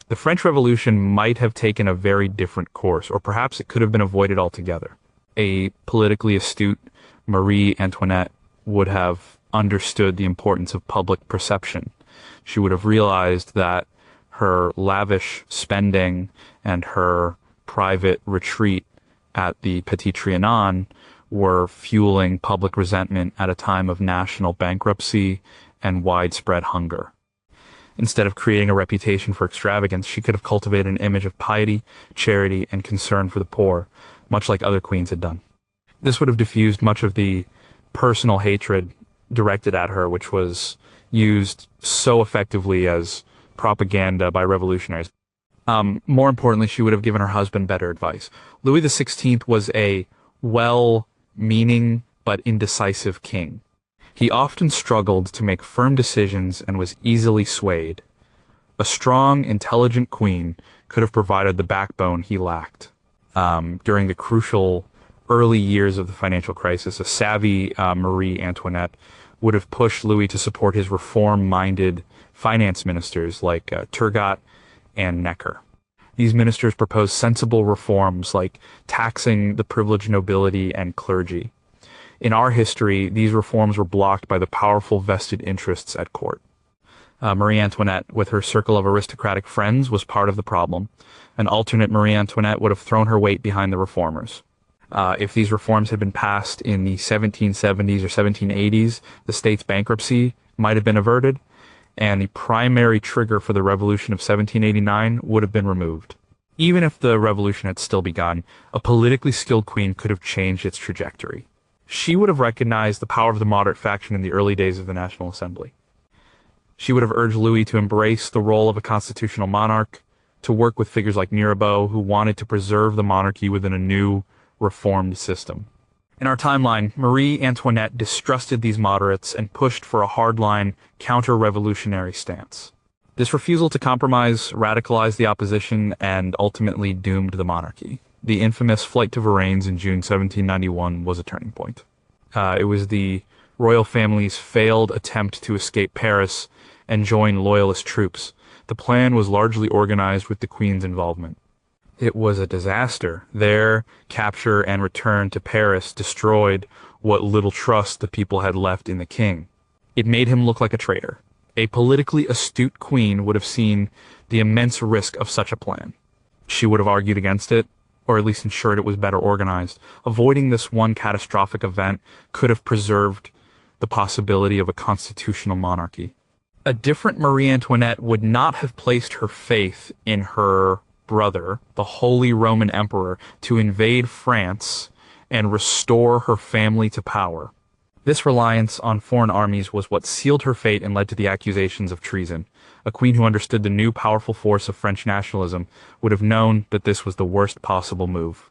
The French Revolution might have taken a very different course, or perhaps it could have been avoided altogether. A politically astute Marie Antoinette would have understood the importance of public perception. She would have realized that her lavish spending and her private retreat at the Petit Trianon were fueling public resentment at a time of national bankruptcy and widespread hunger. Instead of creating a reputation for extravagance, she could have cultivated an image of piety, charity, and concern for the poor, much like other queens had done. This would have diffused much of the personal hatred directed at her, which was used so effectively as propaganda by revolutionaries. More importantly, she would have given her husband better advice. Louis XVI was a well-meaning but indecisive king. He often struggled to make firm decisions and was easily swayed. A strong, intelligent queen could have provided the backbone he lacked. During the crucial early years of the financial crisis, a savvy Marie Antoinette would have pushed Louis to support his reform-minded finance ministers like Turgot and Necker. These ministers proposed sensible reforms like taxing the privileged nobility and clergy. In our history, these reforms were blocked by the powerful vested interests at court. Marie Antoinette, with her circle of aristocratic friends, was part of the problem. An alternate Marie Antoinette would have thrown her weight behind the reformers. If these reforms had been passed in the 1770s or 1780s, the state's bankruptcy might have been averted, and the primary trigger for the revolution of 1789 would have been removed. Even if the revolution had still begun, a politically skilled queen could have changed its trajectory. She would have recognized the power of the moderate faction in the early days of the National Assembly. She would have urged Louis to embrace the role of a constitutional monarch, to work with figures like Mirabeau, who wanted to preserve the monarchy within a new, reformed system. In our timeline, Marie Antoinette distrusted these moderates and pushed for a hardline, counter-revolutionary stance. This refusal to compromise radicalized the opposition and ultimately doomed the monarchy. The infamous flight to Varennes in June 1791 was a turning point. It was the royal family's failed attempt to escape Paris and join loyalist troops. The plan was largely organized with the Queen's involvement. It was a disaster. Their capture and return to Paris destroyed what little trust the people had left in the king. It made him look like a traitor. A politically astute queen would have seen the immense risk of such a plan. She would have argued against it, or at least ensured it was better organized. Avoiding this one catastrophic event could have preserved the possibility of a constitutional monarchy. A different Marie Antoinette would not have placed her faith in her brother, the Holy Roman Emperor, to invade France and restore her family to power. This reliance on foreign armies was what sealed her fate and led to the accusations of treason. A queen who understood the new powerful force of French nationalism would have known that this was the worst possible move.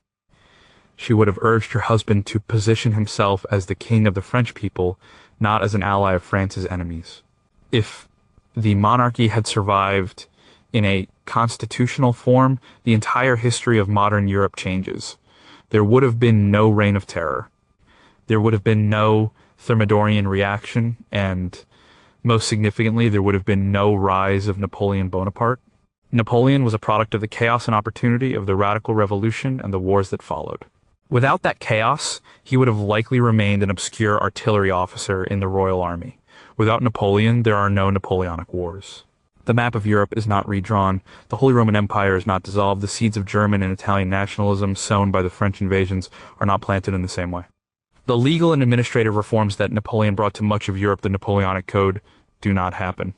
She would have urged her husband to position himself as the king of the French people, not as an ally of France's enemies. If the monarchy had survived in a constitutional form, the entire history of modern Europe changes. There would have been no reign of terror. There would have been no Thermidorian reaction, and most significantly, there would have been no rise of Napoleon Bonaparte. Napoleon was a product of the chaos and opportunity of the radical revolution and the wars that followed. Without that chaos, he would have likely remained an obscure artillery officer in the Royal Army. Without Napoleon, there are no Napoleonic Wars. The map of Europe is not redrawn, the Holy Roman Empire is not dissolved, the seeds of German and Italian nationalism sown by the French invasions are not planted in the same way. The legal and administrative reforms that Napoleon brought to much of Europe, the Napoleonic Code, do not happen.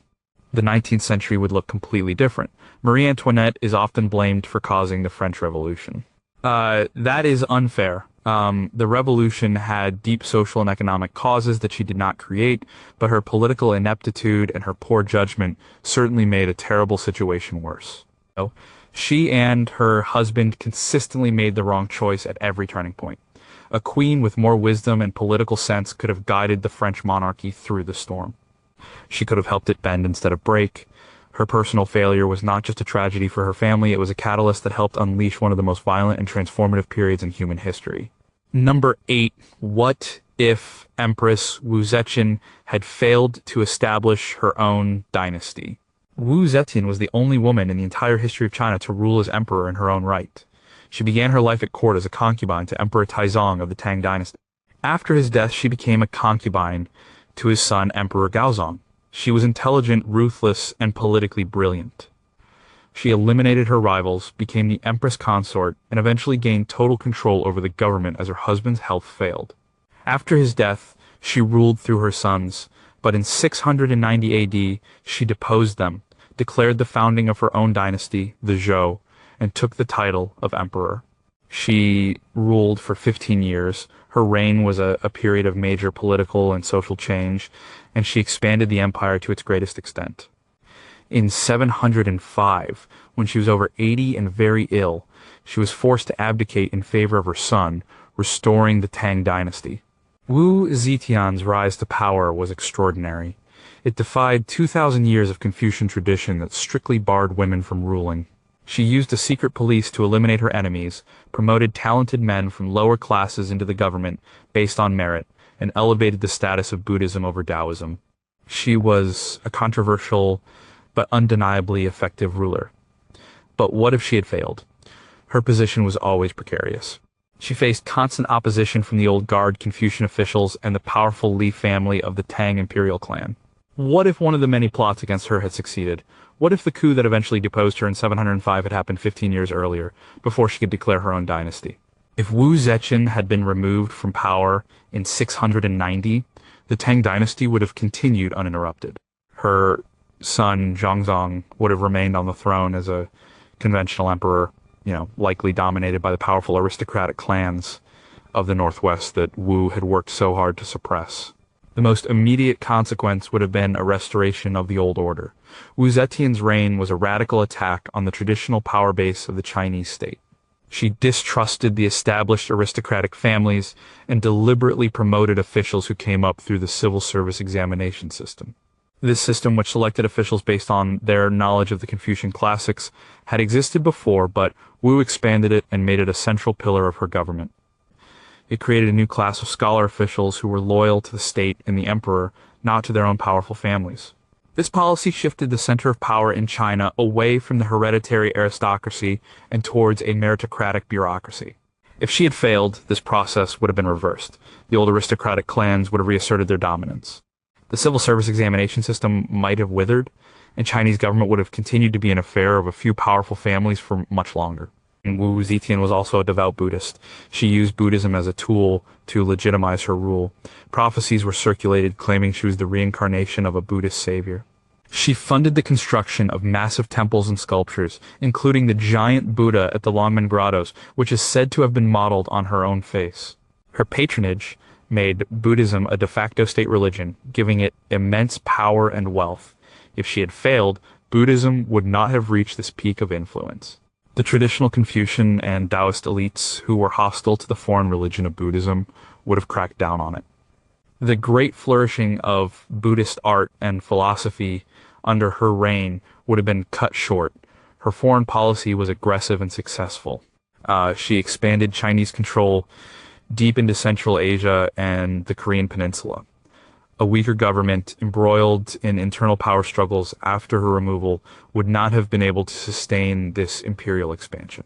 The 19th century would look completely different. Marie Antoinette is often blamed for causing the French Revolution. That is unfair. The revolution had deep social and economic causes that she did not create, but her political ineptitude and her poor judgment certainly made a terrible situation worse. She and her husband consistently made the wrong choice at every turning point. A queen with more wisdom and political sense could have guided the French monarchy through the storm. She could have helped it bend instead of break. Her personal failure was not just a tragedy for her family, it was a catalyst that helped unleash one of the most violent and transformative periods in human history. Number 8. What if Empress Wu Zetian had failed to establish her own dynasty? Wu Zetian was the only woman in the entire history of China to rule as emperor in her own right. She began her life at court as a concubine to Emperor Taizong of the Tang dynasty. After his death, she became a concubine to his son, Emperor Gaozong. She was intelligent, ruthless, and politically brilliant. She eliminated her rivals, became the empress consort, and eventually gained total control over the government as her husband's health failed. After his death, she ruled through her sons, but in 690 AD, she deposed them, declared the founding of her own dynasty, the Zhou, and took the title of emperor. She ruled for 15 years. Her reign was a period of major political and social change, and she expanded the empire to its greatest extent. In 705, when she was over 80 and very ill, she was forced to abdicate in favor of her son, restoring the Tang dynasty. Wu Zetian's rise to power was extraordinary. It defied 2,000 years of Confucian tradition that strictly barred women from ruling. She used a secret police to eliminate her enemies, promoted talented men from lower classes into the government based on merit, and elevated the status of Buddhism over Taoism. She was a controversial but undeniably effective ruler. But what if she had failed? Her position was always precarious. She faced constant opposition from the old guard Confucian officials and the powerful Li family of the Tang imperial clan. What if one of the many plots against her had succeeded? What if the coup that eventually deposed her in 705 had happened 15 years earlier, before she could declare her own dynasty? If Wu Zetian had been removed from power in 690, the Tang dynasty would have continued uninterrupted. Her son, Zhongzong, would have remained on the throne as a conventional emperor, likely dominated by the powerful aristocratic clans of the Northwest that Wu had worked so hard to suppress. The most immediate consequence would have been a restoration of the old order. Wu Zetian's reign was a radical attack on the traditional power base of the Chinese state. She distrusted the established aristocratic families and deliberately promoted officials who came up through the civil service examination system. This system, which selected officials based on their knowledge of the Confucian classics, had existed before, but Wu expanded it and made it a central pillar of her government. It created a new class of scholar officials who were loyal to the state and the emperor, not to their own powerful families. This policy shifted the center of power in China away from the hereditary aristocracy and towards a meritocratic bureaucracy. If she had failed, this process would have been reversed. The old aristocratic clans would have reasserted their dominance. The civil service examination system might have withered, and Chinese government would have continued to be an affair of a few powerful families for much longer. And Wu Zetian was also a devout Buddhist. She used Buddhism as a tool to legitimize her rule. Prophecies were circulated claiming she was the reincarnation of a Buddhist savior. She funded the construction of massive temples and sculptures, including the giant Buddha at the Longmen Grottos, which is said to have been modeled on her own face. Her patronage made Buddhism a de facto state religion, giving it immense power and wealth. If she had failed, Buddhism would not have reached this peak of influence. The traditional Confucian and Taoist elites who were hostile to the foreign religion of Buddhism would have cracked down on it. The great flourishing of Buddhist art and philosophy under her reign would have been cut short. Her foreign policy was aggressive and successful. She expanded Chinese control deep into Central Asia and the Korean Peninsula. A weaker government, embroiled in internal power struggles after her removal, would not have been able to sustain this imperial expansion.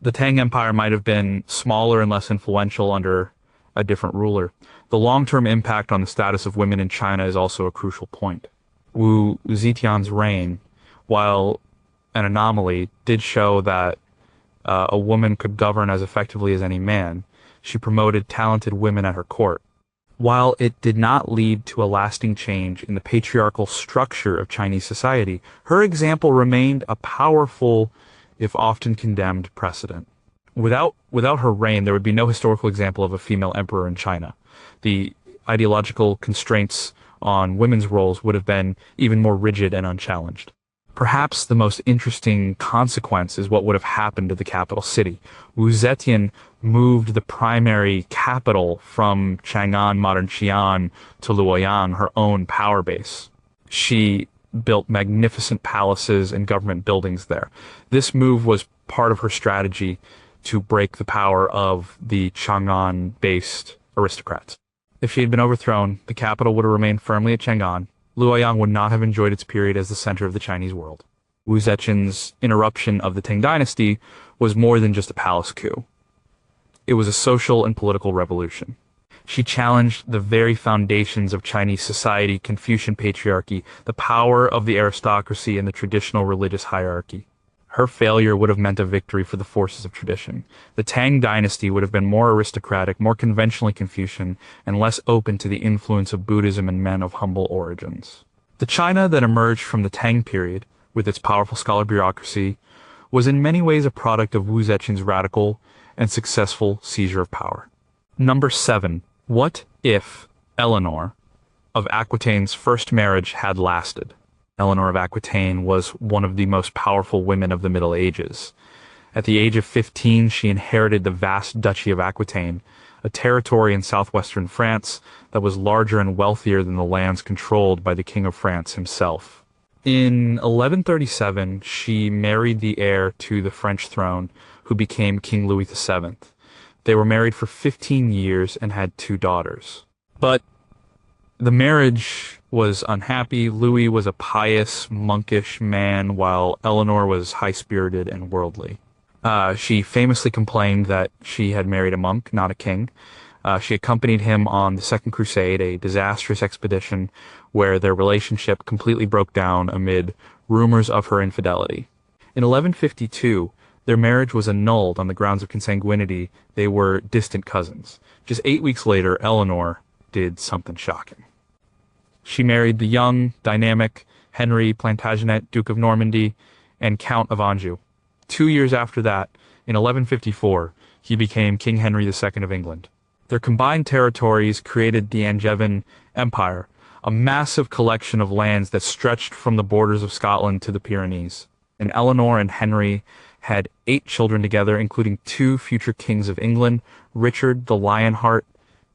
The Tang Empire might have been smaller and less influential under a different ruler. The long-term impact on the status of women in China is also a crucial point. Wu Zetian's reign, while an anomaly, did show that a woman could govern as effectively as any man. She promoted talented women at her court. While it did not lead to a lasting change in the patriarchal structure of Chinese society, her example remained a powerful, if often condemned, precedent. Without her reign, there would be no historical example of a female emperor in China. The ideological constraints on women's roles would have been even more rigid and unchallenged. Perhaps the most interesting consequence is what would have happened to the capital city. Wu Zetian moved the primary capital from Chang'an, modern Xi'an, to Luoyang, her own power base. She built magnificent palaces and government buildings there. This move was part of her strategy to break the power of the Chang'an-based aristocrats. If she had been overthrown, the capital would have remained firmly at Chang'an. Luoyang would not have enjoyed its period as the center of the Chinese world. Wu Zetian's interruption of the Tang dynasty was more than just a palace coup. It was a social and political revolution. She challenged the very foundations of Chinese society, Confucian patriarchy, the power of the aristocracy, and the traditional religious hierarchy. Her failure would have meant a victory for the forces of tradition. The Tang dynasty would have been more aristocratic, more conventionally Confucian, and less open to the influence of Buddhism and men of humble origins. The China that emerged from the Tang period, with its powerful scholar bureaucracy, was in many ways a product of Wu Zetian's radical and successful seizure of power. Number 7. What if Eleanor of Aquitaine's first marriage had lasted? Eleanor of Aquitaine was one of the most powerful women of the Middle Ages. At the age of 15, she inherited the vast Duchy of Aquitaine, a territory in southwestern France that was larger and wealthier than the lands controlled by the King of France himself. In 1137, she married the heir to the French throne, who became King Louis VII. They were married for 15 years and had 2 daughters. But the marriage was unhappy. Louis was a pious, monkish man, while Eleanor was high-spirited and worldly. She famously complained that she had married a monk, not a king. She accompanied him on the Second Crusade, a disastrous expedition where their relationship completely broke down amid rumors of her infidelity. In 1152, their marriage was annulled on the grounds of consanguinity. They were distant cousins. Just 8 weeks later, Eleanor did something shocking. She married the young, dynamic Henry Plantagenet, Duke of Normandy, and Count of Anjou. 2 years after that, in 1154, he became King Henry II of England. Their combined territories created the Angevin Empire, a massive collection of lands that stretched from the borders of Scotland to the Pyrenees. And Eleanor and Henry had 8 children together, including 2 future kings of England, Richard the Lionheart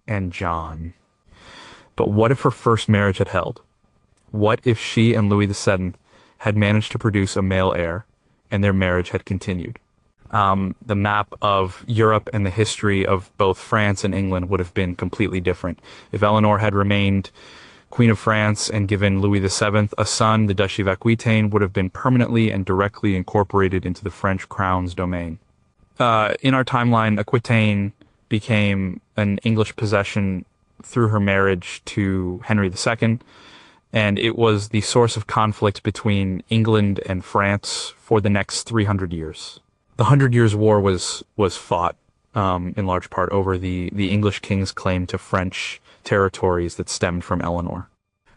and John. But what if her first marriage had held? What if she and Louis VII had managed to produce a male heir, and their marriage had continued? The map of Europe and the history of both France and England would have been completely different. If Eleanor had remained Queen of France and given Louis VII a son, the Duchy of Aquitaine would have been permanently and directly incorporated into the French crown's domain. In our timeline, Aquitaine became an English possession through her marriage to Henry II, and it was the source of conflict between England and France for the next 300 years. The 100 Years' War was fought in large part over the English king's claim to French territories that stemmed from Eleanor.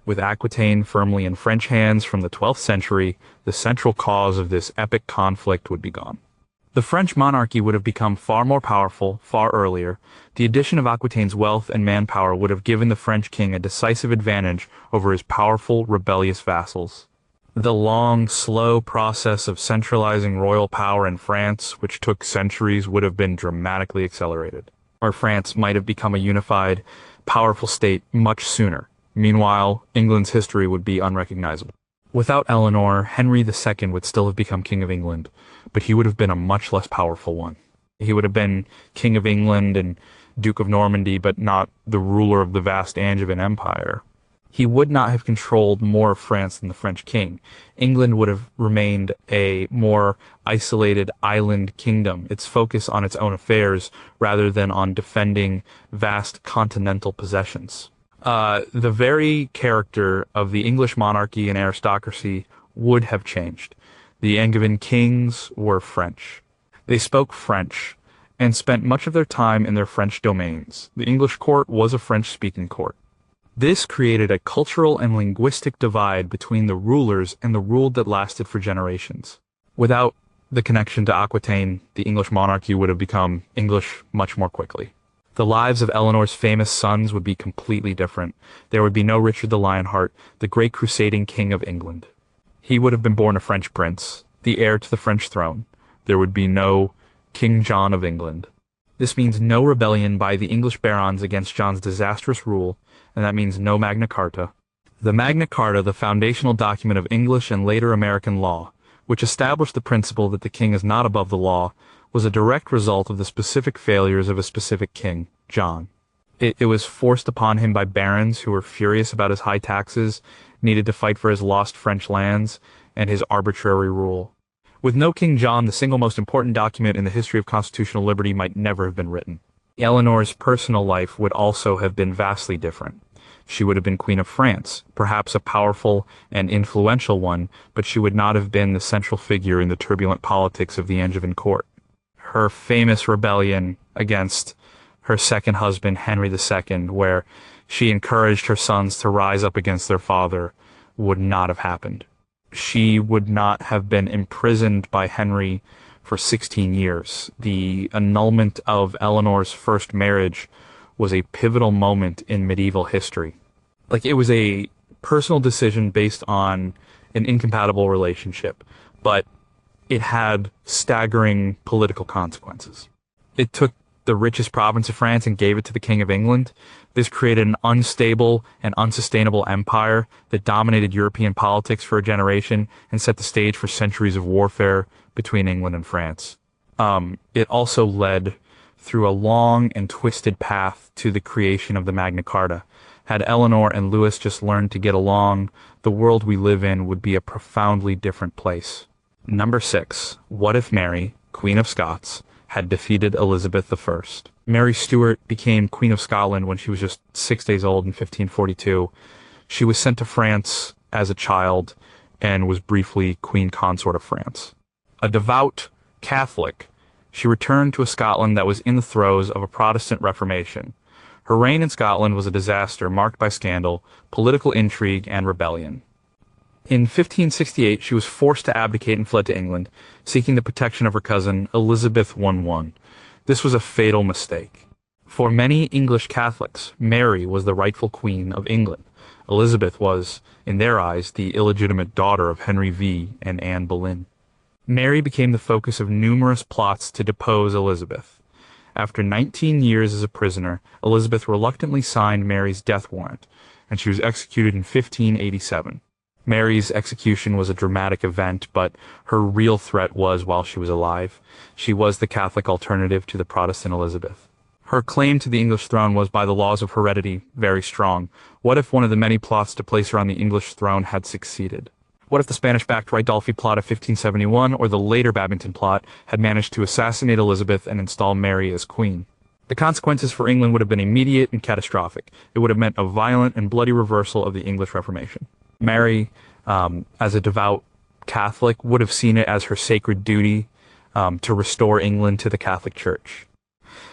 With Aquitaine firmly in French hands from the 12th century, the central cause of this epic conflict would be gone. The French monarchy would have become far more powerful far earlier. The addition of Aquitaine's wealth and manpower would have given the French king a decisive advantage over his powerful, rebellious vassals. The long, slow process of centralizing royal power in France, which took centuries, would have been dramatically accelerated. Or France might have become a unified, powerful state much sooner. Meanwhile, England's history would be unrecognizable. Without Eleanor, Henry II would still have become King of England, but he would have been a much less powerful one. He would have been King of England and Duke of Normandy, but not the ruler of the vast Angevin Empire. He would not have controlled more of France than the French king. England would have remained a more isolated island kingdom, its focus on its own affairs rather than on defending vast continental possessions. The very character of the English monarchy and aristocracy would have changed. The Angevin kings were French. They spoke French and spent much of their time in their French domains. The English court was a French-speaking court. This created a cultural and linguistic divide between the rulers and the rule that lasted for generations. Without the connection to Aquitaine, the English monarchy would have become English much more quickly. The lives of Eleanor's famous sons would be completely different. There would be no Richard the Lionheart, the great crusading king of England. He would have been born a French prince, the heir to the French throne. There would be no King John of England. This means no rebellion by the English barons against John's disastrous rule, and that means no Magna Carta. The Magna Carta, the foundational document of English and later American law, which established the principle that the king is not above the law, was a direct result of the specific failures of a specific king, John. It was forced upon him by barons who were furious about his high taxes, needed to fight for his lost French lands, and his arbitrary rule. With no King John, the single most important document in the history of constitutional liberty might never have been written. Eleanor's personal life would also have been vastly different. She would have been Queen of France, perhaps a powerful and influential one, but she would not have been the central figure in the turbulent politics of the Angevin court. Her famous rebellion against her second husband, Henry II, where she encouraged her sons to rise up against their father, would not have happened. She would not have been imprisoned by Henry for 16 years. The annulment of Eleanor's first marriage was a pivotal moment in medieval history. It was a personal decision based on an incompatible relationship, but it had staggering political consequences. It took the richest province of France and gave it to the King of England. This created an unstable and unsustainable empire that dominated European politics for a generation and set the stage for centuries of warfare between England and France. It also led through a long and twisted path to the creation of the Magna Carta. Had Eleanor and Louis just learned to get along, the world we live in would be a profoundly different place. Number 6. What if Mary, Queen of Scots, had defeated Elizabeth I? Mary Stuart became Queen of Scotland when she was just 6 days old in 1542. She was sent to France as a child and was briefly Queen Consort of France. A devout Catholic, she returned to a Scotland that was in the throes of a Protestant Reformation. Her reign in Scotland was a disaster marked by scandal, political intrigue, and rebellion. In 1568, she was forced to abdicate and fled to England, seeking the protection of her cousin, Elizabeth I. This was a fatal mistake. For many English Catholics, Mary was the rightful Queen of England. Elizabeth was, in their eyes, the illegitimate daughter of Henry V and Anne Boleyn. Mary became the focus of numerous plots to depose Elizabeth. After 19 years as a prisoner, Elizabeth reluctantly signed Mary's death warrant, and she was executed in 1587. Mary's execution was a dramatic event, but her real threat was while she was alive. She was the Catholic alternative to the Protestant Elizabeth. Her claim to the English throne was, by the laws of heredity, very strong. What if one of the many plots to place her on the English throne had succeeded? What if the Spanish-backed Wright-Dolphy plot of 1571 or the later Babington plot had managed to assassinate Elizabeth and install Mary as queen? The consequences for England would have been immediate and catastrophic. It would have meant a violent and bloody reversal of the English Reformation. Mary, as a devout Catholic, would have seen it as her sacred duty to restore England to the Catholic Church.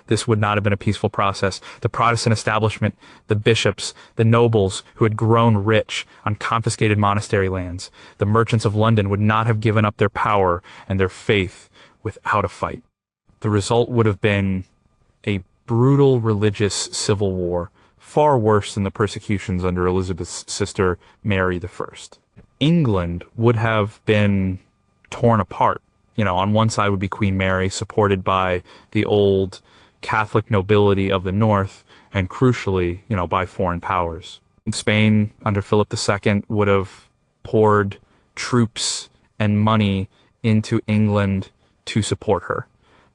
This would not have been a peaceful process. The Protestant establishment, the bishops, the nobles who had grown rich on confiscated monastery lands, the merchants of London would not have given up their power and their faith without a fight. The result would have been a brutal religious civil war, far worse than the persecutions under Elizabeth's sister, Mary I. England would have been torn apart. On one side would be Queen Mary, supported by the old Catholic nobility of the north, and crucially, by foreign powers. Spain, under Philip II, would have poured troops and money into England to support her.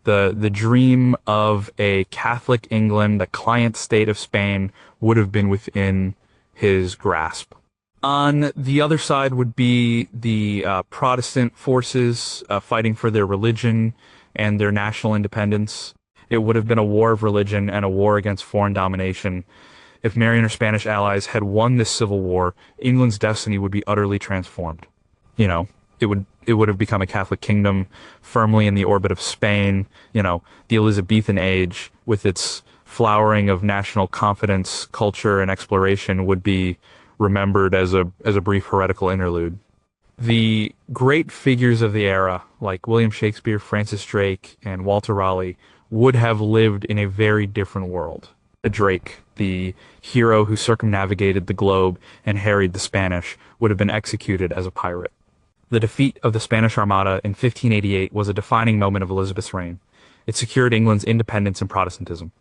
The dream of a Catholic England, the client state of Spain, would have been within his grasp. On the other side would be the Protestant forces fighting for their religion and their national independence. It would have been a war of religion and a war against foreign domination. If Mary and her Spanish allies had won this civil war, England's destiny would be utterly transformed. You know, it would have become a Catholic kingdom firmly in the orbit of Spain. You know, the Elizabethan age with its flowering of national confidence, culture, and exploration would be remembered as a brief heretical interlude. The great figures of the era, like William Shakespeare, Francis Drake, and Walter Raleigh, would have lived in a very different world. Drake, the hero who circumnavigated the globe and harried the Spanish, would have been executed as a pirate. The defeat of the Spanish Armada in 1588 was a defining moment of Elizabeth's reign. It secured England's independence and Protestantism.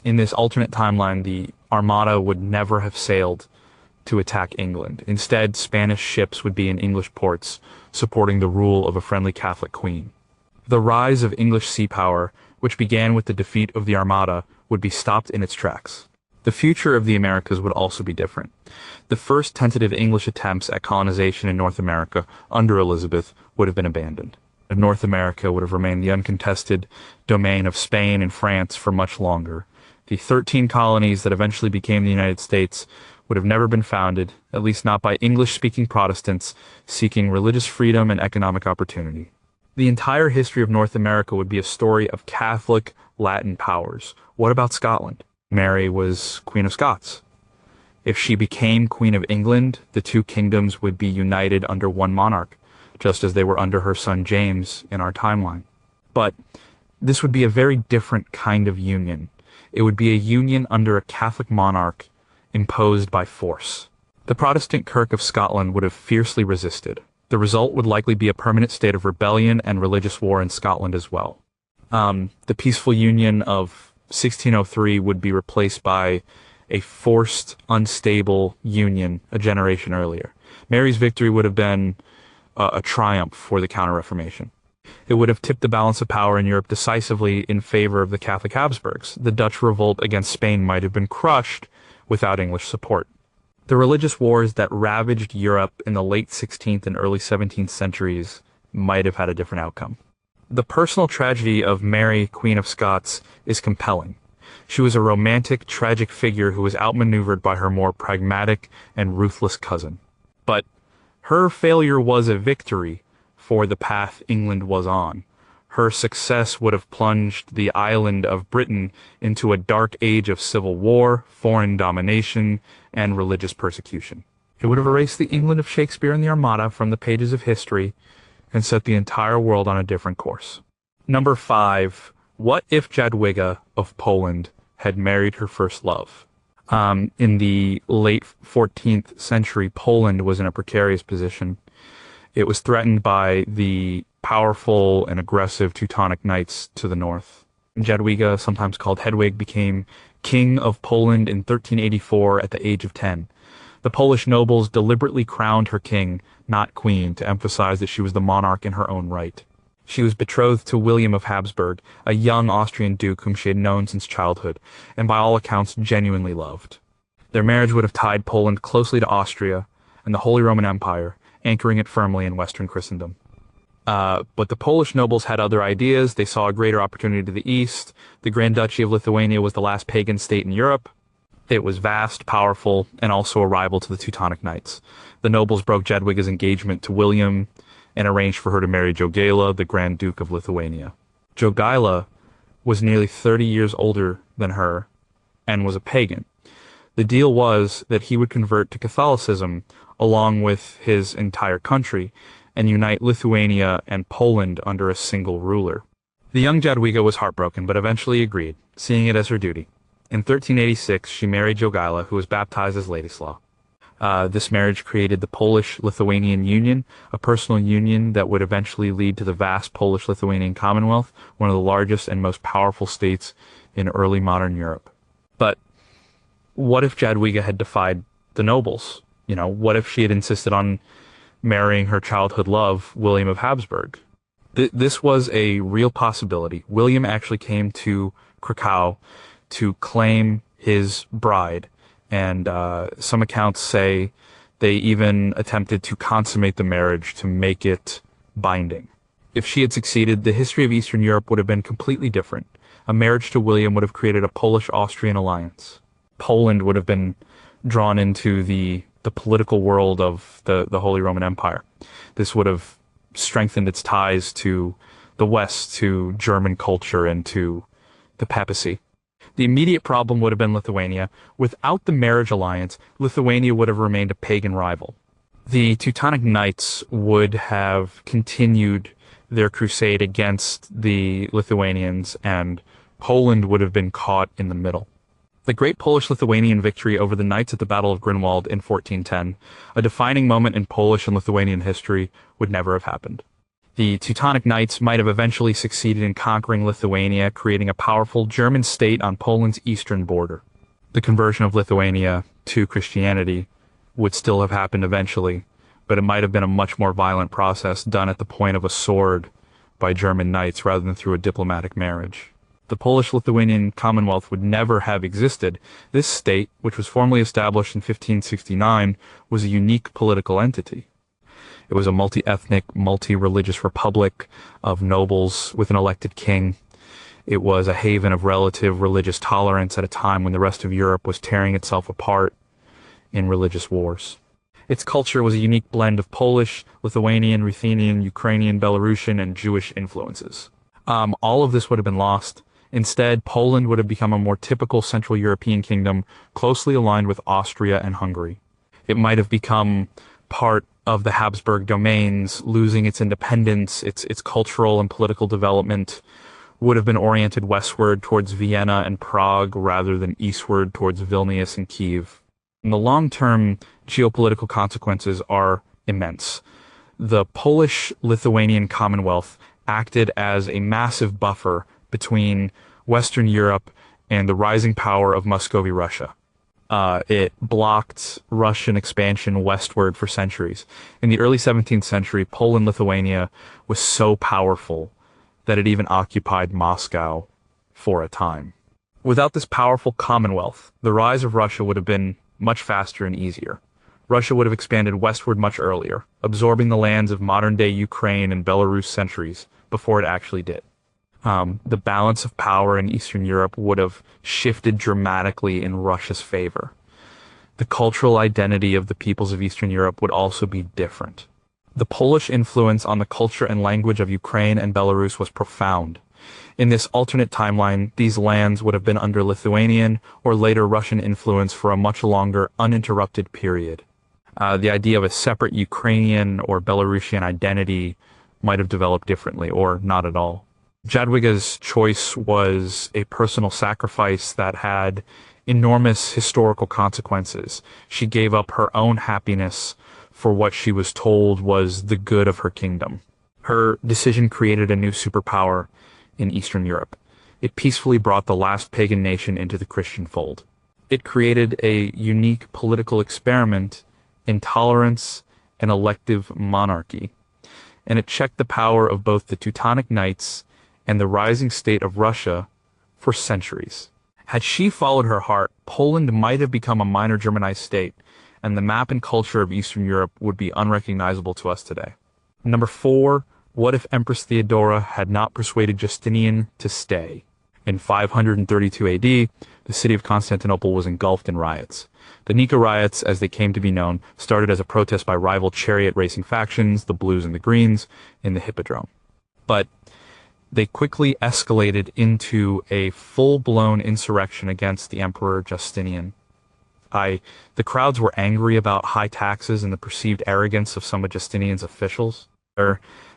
In this alternate timeline, the Armada would never have sailed to attack England. Instead, Spanish ships would be in English ports, supporting the rule of a friendly Catholic queen. The rise of English sea power, which began with the defeat of the Armada, would be stopped in its tracks. The future of the Americas would also be different. The first tentative English attempts at colonization in North America under Elizabeth would have been abandoned. North America would have remained the uncontested domain of Spain and France for much longer. The 13 colonies that eventually became the United States would have never been founded, at least not by English-speaking Protestants seeking religious freedom and economic opportunity. The entire history of North America would be a story of Catholic Latin powers. What about Scotland? Mary was Queen of Scots. If she became Queen of England, the two kingdoms would be united under one monarch, just as they were under her son James in our timeline. But this would be a very different kind of union. It would be a union under a Catholic monarch imposed by force. The Protestant Kirk of Scotland would have fiercely resisted. The result would likely be a permanent state of rebellion and religious war in Scotland as well. The peaceful union of 1603 would be replaced by a forced, unstable union a generation earlier. Mary's victory would have been a triumph for the Counter-Reformation. It would have tipped the balance of power in Europe decisively in favor of the Catholic Habsburgs. The Dutch revolt against Spain might have been crushed without English support. The religious wars that ravaged Europe in the late 16th and early 17th centuries might have had a different outcome. The personal tragedy of Mary, Queen of Scots, is compelling. She was a romantic, tragic figure who was outmaneuvered by her more pragmatic and ruthless cousin. But her failure was a victory for the path England was on. Her success would have plunged the island of Britain into a dark age of civil war, foreign domination, and religious persecution. It would have erased the England of Shakespeare and the Armada from the pages of history and set the entire world on a different course. Number 5. What if Jadwiga of Poland had married her first love? In the late 14th century, Poland was in a precarious position. It was threatened by the powerful and aggressive Teutonic Knights to the north. Jadwiga, sometimes called Hedwig, became king of Poland in 1384 at the age of 10. The Polish nobles deliberately crowned her king, not queen, to emphasize that she was the monarch in her own right. She was betrothed to William of Habsburg, a young Austrian duke whom she had known since childhood, and by all accounts genuinely loved. Their marriage would have tied Poland closely to Austria and the Holy Roman Empire, anchoring it firmly in Western Christendom. But the Polish nobles had other ideas. They saw a greater opportunity to the east. The Grand Duchy of Lithuania was the last pagan state in Europe. It was vast, powerful, and also a rival to the Teutonic Knights. The nobles broke Jadwiga's engagement to William and arranged for her to marry Jogaila, the Grand Duke of Lithuania. Jogaila was nearly 30 years older than her and was a pagan. The deal was that he would convert to Catholicism along with his entire country and unite Lithuania and Poland under a single ruler. The young Jadwiga was heartbroken, but eventually agreed, seeing it as her duty. In 1386, she married Jogaila, who was baptized as Ladislaw. This marriage created the Polish-Lithuanian Union, a personal union that would eventually lead to the vast Polish-Lithuanian Commonwealth, one of the largest and most powerful states in early modern Europe. But what if Jadwiga had defied the nobles? You know, what if she had insisted on marrying her childhood love, William of Habsburg? This was a real possibility. William actually came to Krakow to claim his bride, and some accounts say they even attempted to consummate the marriage to make it binding. If she had succeeded, the history of Eastern Europe would have been completely different. A marriage to William would have created a Polish-Austrian alliance. Poland would have been drawn into the political world of the Holy Roman Empire. This would have strengthened its ties to the West, to German culture, and to the papacy. The immediate problem would have been Lithuania. Without the marriage alliance, Lithuania would have remained a pagan rival. The Teutonic Knights would have continued their crusade against the Lithuanians, and Poland would have been caught in the middle. The great Polish-Lithuanian victory over the Knights at the Battle of Grunwald in 1410, a defining moment in Polish and Lithuanian history, would never have happened. The Teutonic Knights might have eventually succeeded in conquering Lithuania, creating a powerful German state on Poland's eastern border. The conversion of Lithuania to Christianity would still have happened eventually, but it might have been a much more violent process done at the point of a sword by German knights rather than through a diplomatic marriage. The Polish-Lithuanian Commonwealth would never have existed. This state, which was formally established in 1569, was a unique political entity. It was a multi-ethnic, multi-religious republic of nobles with an elected king. It was a haven of relative religious tolerance at a time when the rest of Europe was tearing itself apart in religious wars. Its culture was a unique blend of Polish, Lithuanian, Ruthenian, Ukrainian, Belarusian, and Jewish influences. All of this would have been lost. Instead, Poland would have become a more typical Central European kingdom, closely aligned with Austria and Hungary. It might have become part of the Habsburg domains, losing its independence. Its cultural and political development would have been oriented westward towards Vienna and Prague rather than eastward towards Vilnius and Kiev. And the long-term geopolitical consequences are immense. The Polish-Lithuanian Commonwealth acted as a massive buffer between Western Europe and the rising power of Muscovy Russia. It blocked Russian expansion westward for centuries. In the early 17th century, Poland-Lithuania was so powerful that it even occupied Moscow for a time. Without this powerful commonwealth, the rise of Russia would have been much faster and easier. Russia would have expanded westward much earlier, absorbing the lands of modern-day Ukraine and Belarus centuries before it actually did. The balance of power in Eastern Europe would have shifted dramatically in Russia's favor. The cultural identity of the peoples of Eastern Europe would also be different. The Polish influence on the culture and language of Ukraine and Belarus was profound. In this alternate timeline, these lands would have been under Lithuanian or later Russian influence for a much longer, uninterrupted period. The idea of a separate Ukrainian or Belarusian identity might have developed differently, or not at all. Jadwiga's choice was a personal sacrifice that had enormous historical consequences. She gave up her own happiness for what she was told was the good of her kingdom. Her decision created a new superpower in Eastern Europe. It peacefully brought the last pagan nation into the Christian fold. It created a unique political experiment in tolerance and elective monarchy, and it checked the power of both the Teutonic Knights and the rising state of Russia for centuries. Had she followed her heart, Poland might have become a minor Germanized state, and the map and culture of Eastern Europe would be unrecognizable to us today. Number 4, what if Empress Theodora had not persuaded Justinian to stay? In 532 AD, the city of Constantinople was engulfed in riots. The Nika riots, as they came to be known, started as a protest by rival chariot racing factions, the Blues and the Greens, in the Hippodrome. But they quickly escalated into a full-blown insurrection against the Emperor Justinian. The crowds were angry about high taxes and the perceived arrogance of some of Justinian's officials.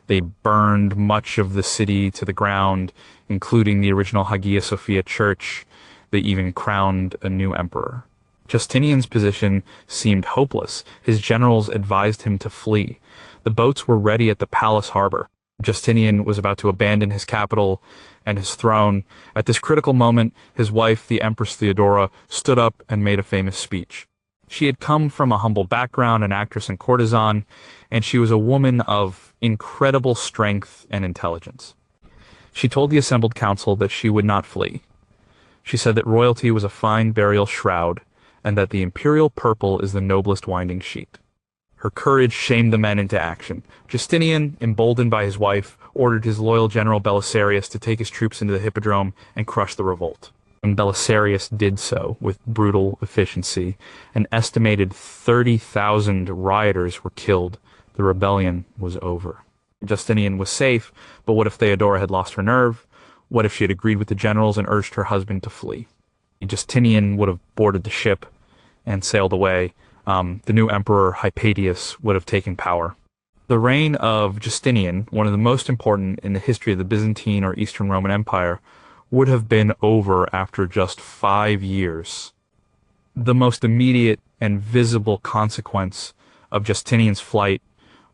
They burned much of the city to the ground, including the original Hagia Sophia church. They even crowned a new emperor. Justinian's position seemed hopeless. His generals advised him to flee. The boats were ready at the palace harbor. Justinian was about to abandon his capital and his throne. At this critical moment, his wife, the Empress Theodora, stood up and made a famous speech. She had come from a humble background, an actress and courtesan, and she was a woman of incredible strength and intelligence. She told the assembled council that she would not flee. She said that royalty was a fine burial shroud, and that the imperial purple is the noblest winding sheet. Her courage shamed the men into action. Justinian, emboldened by his wife, ordered his loyal general Belisarius to take his troops into the hippodrome and crush the revolt. When Belisarius did so with brutal efficiency, an estimated 30,000 rioters were killed. The rebellion was over. Justinian was safe, but what if Theodora had lost her nerve? What if she had agreed with the generals and urged her husband to flee? Justinian would have boarded the ship and sailed away. The new emperor Hypatius would have taken power. The reign of Justinian, one of the most important in the history of the Byzantine or Eastern Roman Empire, would have been over after just 5 years. The most immediate and visible consequence of Justinian's flight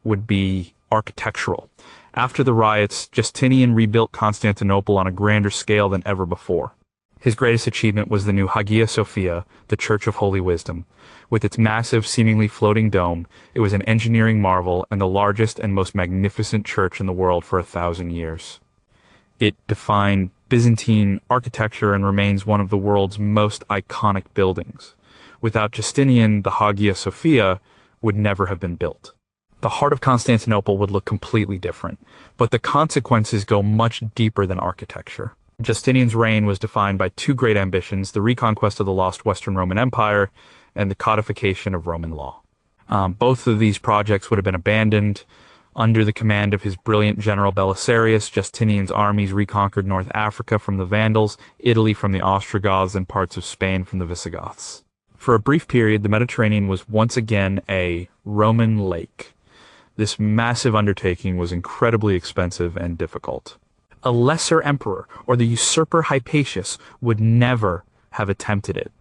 would be architectural. After the riots, Justinian rebuilt Constantinople on a grander scale than ever before. His greatest achievement was the new Hagia Sophia, the Church of Holy Wisdom. With its massive, seemingly floating dome, it was an engineering marvel and the largest and most magnificent church in the world for 1,000 years. It defined Byzantine architecture and remains one of the world's most iconic buildings. Without Justinian, the Hagia Sophia would never have been built. The heart of Constantinople would look completely different, but the consequences go much deeper than architecture. Justinian's reign was defined by two great ambitions: the reconquest of the lost Western Roman Empire and the codification of Roman law. Both of these projects would have been abandoned. Under the command of his brilliant general Belisarius, Justinian's armies reconquered North Africa from the Vandals, Italy from the Ostrogoths, and parts of Spain from the Visigoths. For a brief period, the Mediterranean was once again a Roman lake. This massive undertaking was incredibly expensive and difficult. A lesser emperor, or the usurper Hypatius, would never have attempted it.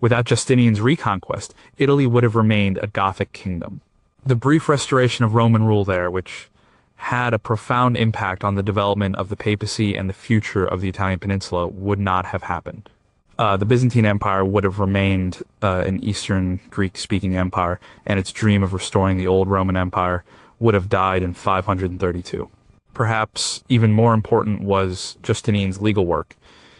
Without Justinian's reconquest, Italy would have remained a Gothic kingdom. The brief restoration of Roman rule there, which had a profound impact on the development of the papacy and the future of the Italian peninsula, would not have happened. The Byzantine Empire would have remained an Eastern Greek-speaking empire, and its dream of restoring the old Roman Empire would have died in 532. Perhaps even more important was Justinian's legal work.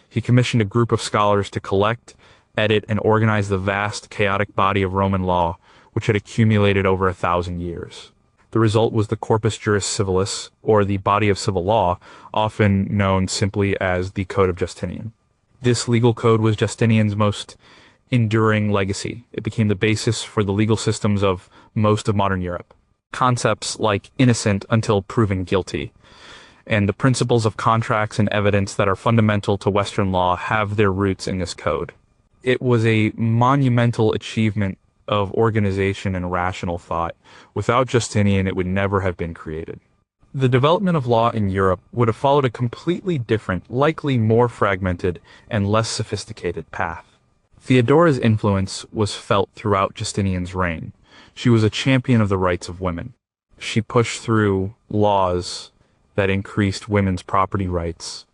He commissioned a group of scholars to collect, edit, and organize the vast, chaotic body of Roman law, which had accumulated over 1,000 years. The result was the Corpus Juris Civilis, or the body of civil law, often known simply as the Code of Justinian. This legal code was Justinian's most enduring legacy. It became the basis for the legal systems of most of modern Europe. Concepts like innocent until proven guilty, and the principles of contracts and evidence that are fundamental to Western law have their roots in this code. It was a monumental achievement of organization and rational thought. Without Justinian, it would never have been created. The development of law in Europe would have followed a completely different, likely more fragmented and less sophisticated path. Theodora's influence was felt throughout Justinian's reign. She was a champion of the rights of women. She pushed through laws that increased women's property rights,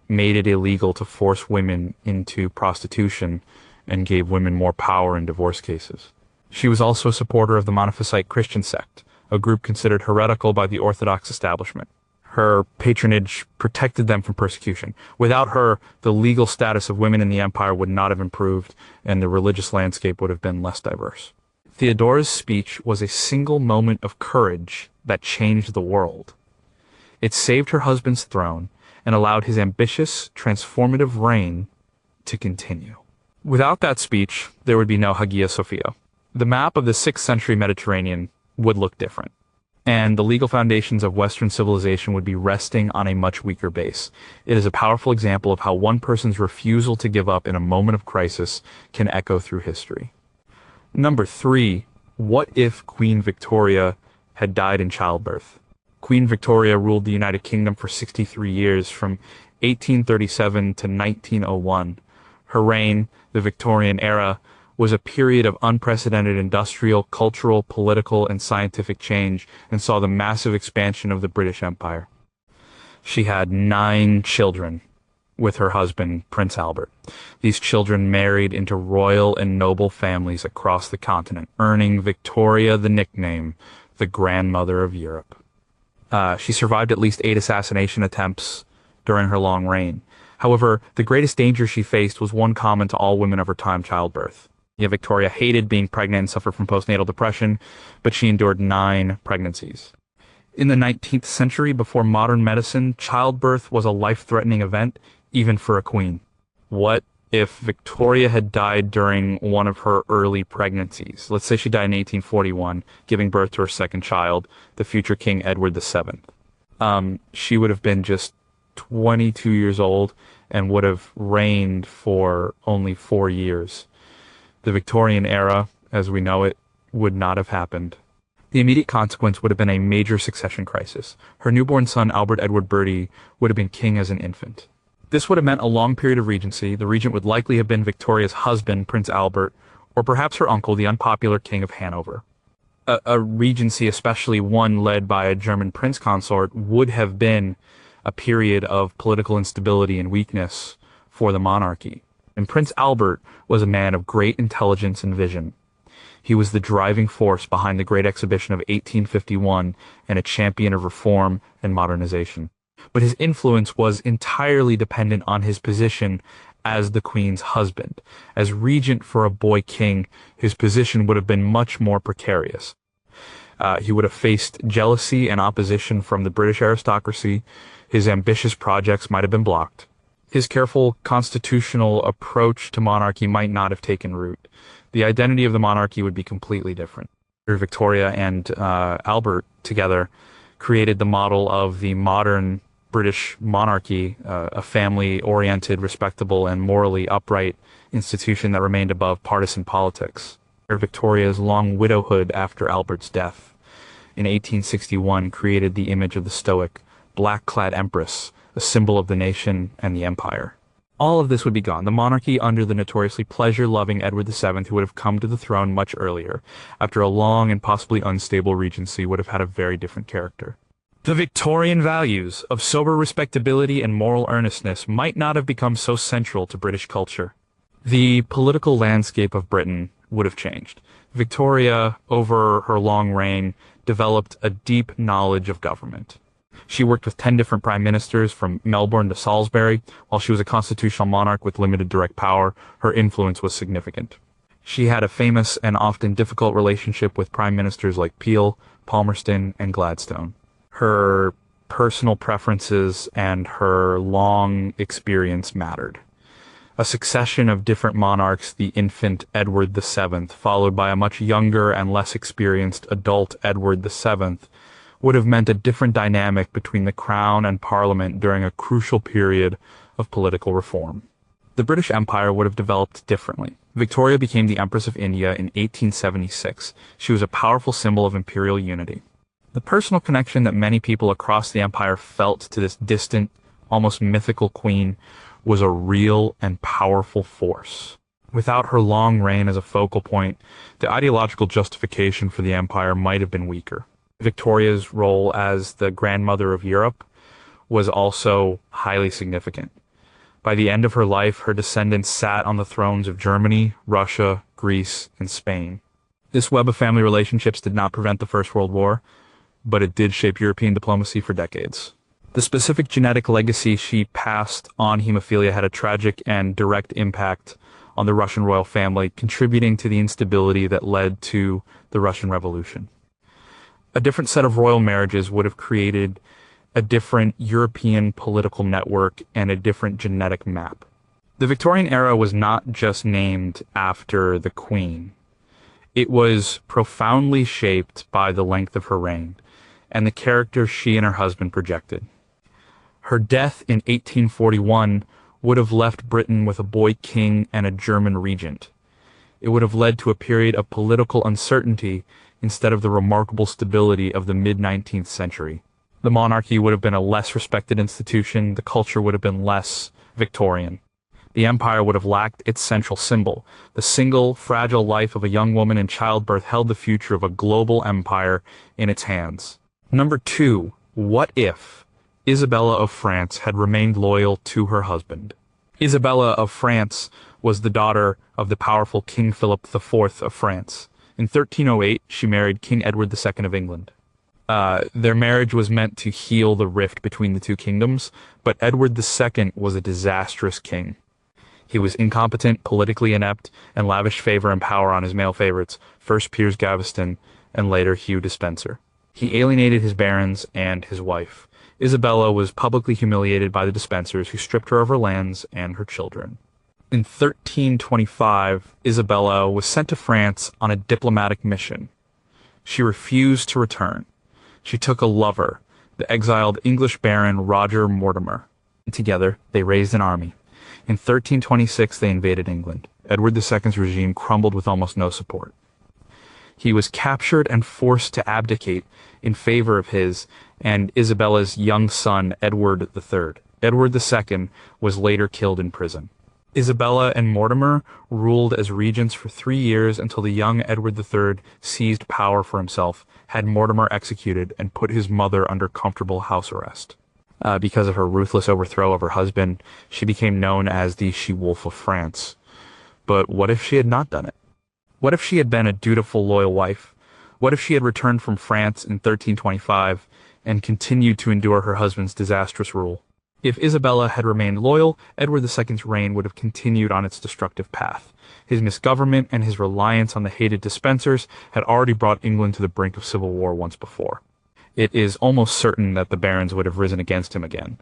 made it illegal to force women into prostitution, and gave women more power in divorce cases. She was also a supporter of the Monophysite Christian sect, a group considered heretical by the Orthodox establishment. Her patronage protected them from persecution. Without her, the legal status of women in the empire would not have improved, and the religious landscape would have been less diverse. Theodora's speech was a single moment of courage that changed the world. It saved her husband's throne and allowed his ambitious, transformative reign to continue. Without that speech, there would be no Hagia Sophia. The map of the 6th century Mediterranean would look different, and the legal foundations of Western civilization would be resting on a much weaker base. It is a powerful example of how one person's refusal to give up in a moment of crisis can echo through history. Number 3, what if Queen Victoria had died in childbirth? Queen Victoria ruled the United Kingdom for 63 years, from 1837 to 1901. Her reign, the Victorian era, was a period of unprecedented industrial, cultural, political, and scientific change, and saw the massive expansion of the British Empire. She had 9 children with her husband, Prince Albert. These children married into royal and noble families across the continent, earning Victoria the nickname, the Grandmother of Europe. She survived at least 8 assassination attempts during her long reign. However, the greatest danger she faced was one common to all women of her time: childbirth. Yeah, Victoria hated being pregnant and suffered from postnatal depression, but she endured 9 pregnancies. In the 19th century, before modern medicine, childbirth was a life-threatening event, even for a queen. What if Victoria had died during one of her early pregnancies? Let's say she died in 1841, giving birth to her second child, the future King Edward VII. She would have been just 22 years old and would have reigned for only 4 years. The Victorian era, as we know it, would not have happened. The immediate consequence would have been a major succession crisis. Her newborn son, Albert Edward Bertie, would have been king as an infant. This would have meant a long period of regency. The regent would likely have been Victoria's husband, Prince Albert, or perhaps her uncle, the unpopular King of Hanover. A regency, especially one led by a German prince consort, would have been a period of political instability and weakness for the monarchy. And Prince Albert was a man of great intelligence and vision. He was the driving force behind the Great Exhibition of 1851 and a champion of reform and modernization. But his influence was entirely dependent on his position as the Queen's husband. As regent for a boy king, his position would have been much more precarious. He would have faced jealousy and opposition from the British aristocracy. His ambitious projects might have been blocked. His careful constitutional approach to monarchy might not have taken root. The identity of the monarchy would be completely different. Victoria and Albert together created the model of the modern British monarchy, a family-oriented, respectable, and morally upright institution that remained above partisan politics. Victoria's long widowhood after Albert's death in 1861 created the image of the stoic, black-clad empress, a symbol of the nation and the empire. All of this would be gone. The monarchy under the notoriously pleasure-loving Edward VII, who would have come to the throne much earlier, after a long and possibly unstable regency, would have had a very different character. The Victorian values of sober respectability and moral earnestness might not have become so central to British culture. The political landscape of Britain would have changed. Victoria, over her long reign, developed a deep knowledge of government. She worked with 10 different prime ministers from Melbourne to Salisbury. While she was a constitutional monarch with limited direct power, her influence was significant. She had a famous and often difficult relationship with prime ministers like Peel, Palmerston, and Gladstone. Her personal preferences and her long experience mattered. A succession of different monarchs, the infant Edward VII, followed by a much younger and less experienced adult Edward VII, would have meant a different dynamic between the Crown and Parliament during a crucial period of political reform. The British Empire would have developed differently. Victoria became the Empress of India in 1876. She was a powerful symbol of imperial unity. The personal connection that many people across the empire felt to this distant, almost mythical queen was a real and powerful force. Without her long reign as a focal point, the ideological justification for the empire might have been weaker. Victoria's role as the grandmother of Europe was also highly significant. By the end of her life, her descendants sat on the thrones of Germany, Russia, Greece, and Spain. This web of family relationships did not prevent the First World War, but it did shape European diplomacy for decades. The specific genetic legacy she passed on hemophilia had a tragic and direct impact on the Russian royal family, contributing to the instability that led to the Russian Revolution. A different set of royal marriages would have created a different European political network and a different genetic map. The Victorian era was not just named after the Queen. It was profoundly shaped by the length of her reign and the character she and her husband projected. Her death in 1841 would have left Britain with a boy king and a German regent. It would have led to a period of political uncertainty instead of the remarkable stability of the mid-19th century. The monarchy would have been a less respected institution, the culture would have been less Victorian. The empire would have lacked its central symbol. The single, fragile life of a young woman in childbirth held the future of a global empire in its hands. Number 2, what if Isabella of France had remained loyal to her husband? Isabella of France was the daughter of the powerful King Philip IV of France. In 1308, she married King Edward II of England. Their marriage was meant to heal the rift between the two kingdoms, but Edward II was a disastrous king. He was incompetent, politically inept, and lavished favor and power on his male favorites, first Piers Gaveston and later Hugh Despenser. He alienated his barons and his wife. Isabella was publicly humiliated by the Despensers, who stripped her of her lands and her children. In 1325, Isabella was sent to France on a diplomatic mission. She refused to return. She took a lover, the exiled English baron Roger Mortimer. Together, they raised an army. In 1326, they invaded England. Edward II's regime crumbled with almost no support. He was captured and forced to abdicate in favor of his and Isabella's young son, Edward III. Edward II was later killed in prison. Isabella and Mortimer ruled as regents for 3 years until the young Edward III seized power for himself, had Mortimer executed, and put his mother under comfortable house arrest. Because of her ruthless overthrow of her husband, she became known as the She-Wolf of France. But what if she had not done it? What if she had been a dutiful, loyal wife? What if she had returned from France in 1325 and continued to endure her husband's disastrous rule? If Isabella had remained loyal, Edward II's reign would have continued on its destructive path. His misgovernment and his reliance on the hated Despensers had already brought England to the brink of civil war once before. It is almost certain that the barons would have risen against him again.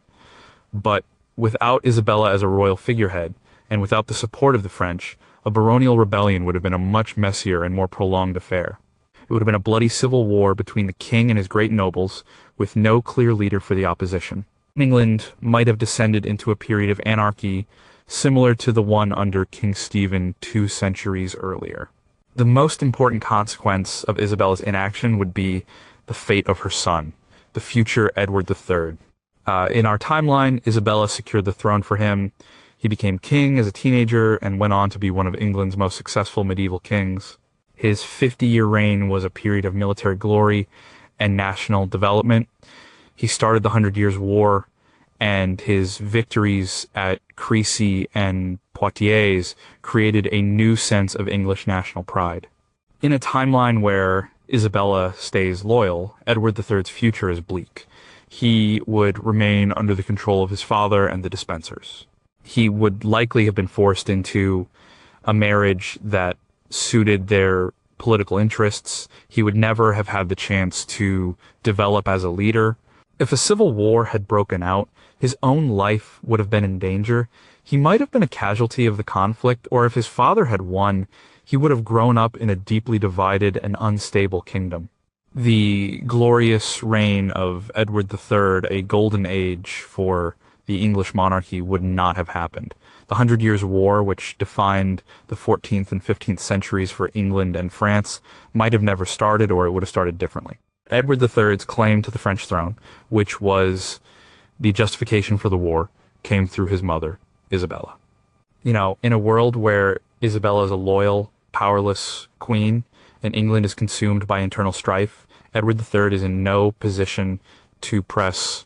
But without Isabella as a royal figurehead, and without the support of the French, a baronial rebellion would have been a much messier and more prolonged affair. It would have been a bloody civil war between the king and his great nobles, with no clear leader for the opposition. England might have descended into a period of anarchy similar to the one under King Stephen 2 centuries earlier. The most important consequence of Isabella's inaction would be the fate of her son, the future Edward III. In our timeline, Isabella secured the throne for him. He became king as a teenager and went on to be one of England's most successful medieval kings. His 50-year reign was a period of military glory and national development. He started the 100 Years' War, and his victories at Crécy and Poitiers created a new sense of English national pride. In a timeline where Isabella stays loyal, Edward III's future is bleak. He would remain under the control of his father and the Despensers. He would likely have been forced into a marriage that suited their political interests. He would never have had the chance to develop as a leader. If a civil war had broken out, his own life would have been in danger. He might have been a casualty of the conflict, or if his father had won, he would have grown up in a deeply divided and unstable kingdom. The glorious reign of Edward III, a golden age for the English monarchy, would not have happened. The 100 Years' War, which defined the 14th and 15th centuries for England and France, might have never started, or it would have started differently. Edward III's claim to the French throne, which was the justification for the war, came through his mother, Isabella. In a world where Isabella is a loyal, powerless queen, and England is consumed by internal strife, Edward III is in no position to press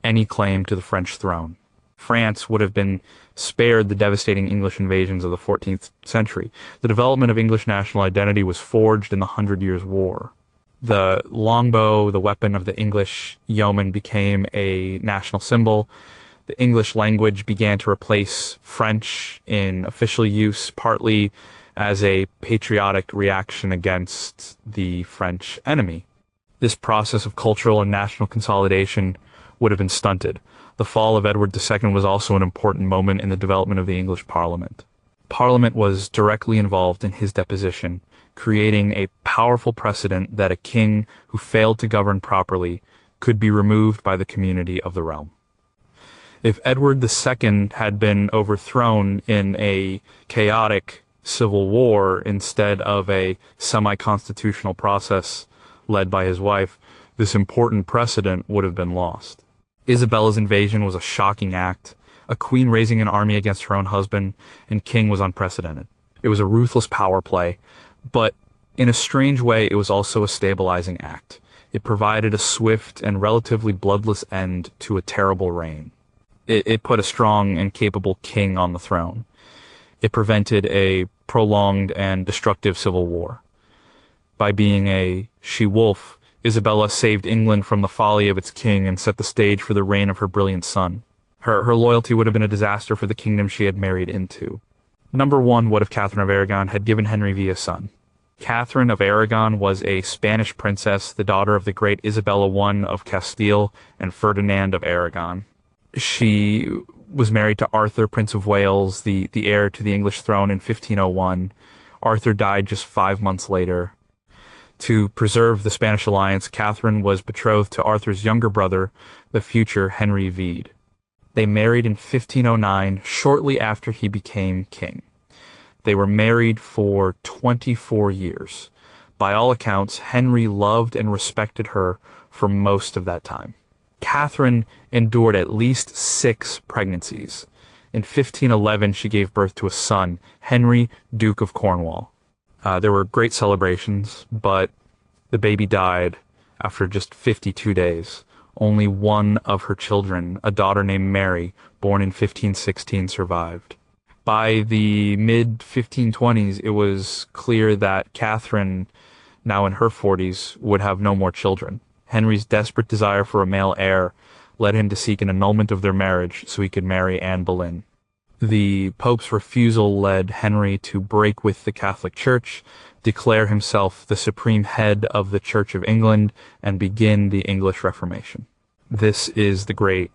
any claim to the French throne. France would have been spared the devastating English invasions of the 14th century. The development of English national identity was forged in the 100 Years' War. The longbow, the weapon of the English yeoman, became a national symbol. The English language began to replace French in official use, partly as a patriotic reaction against the French enemy. This process of cultural and national consolidation would have been stunted. The fall of Edward II was also an important moment in the development of the English Parliament. Parliament was directly involved in his deposition, creating a powerful precedent that a king who failed to govern properly could be removed by the community of the realm. If Edward II had been overthrown in a chaotic civil war instead of a semi-constitutional process led by his wife, this important precedent would have been lost. Isabella's invasion was a shocking act. A queen raising an army against her own husband and king was unprecedented. It was a ruthless power play, but in a strange way, it was also a stabilizing act. It provided a swift and relatively bloodless end to a terrible reign. It put a strong and capable king on the throne. It prevented a prolonged and destructive civil war. By being a she-wolf, Isabella saved England from the folly of its king and set the stage for the reign of her brilliant son. Her loyalty would have been a disaster for the kingdom she had married into. Number one, what if Catherine of Aragon had given Henry V a son? Catherine of Aragon was a Spanish princess, the daughter of the great Isabella I of Castile and Ferdinand of Aragon. She was married to Arthur, Prince of Wales, the heir to the English throne in 1501. Arthur died just 5 months later. To preserve the Spanish alliance, Catherine was betrothed to Arthur's younger brother, the future Henry V. They married in 1509, shortly after he became king. They were married for 24 years. By all accounts, Henry loved and respected her for most of that time. Catherine endured at least 6 pregnancies. In 1511, she gave birth to a son, Henry, Duke of Cornwall. There were great celebrations, but the baby died after just 52 days. Only one of her children, a daughter named Mary, born in 1516, survived. By the mid-1520s, it was clear that Catherine, now in her 40s, would have no more children. Henry's desperate desire for a male heir led him to seek an annulment of their marriage so he could marry Anne Boleyn. The Pope's refusal led Henry to break with the Catholic Church, declare himself the supreme head of the Church of England, and begin the English Reformation. This is the great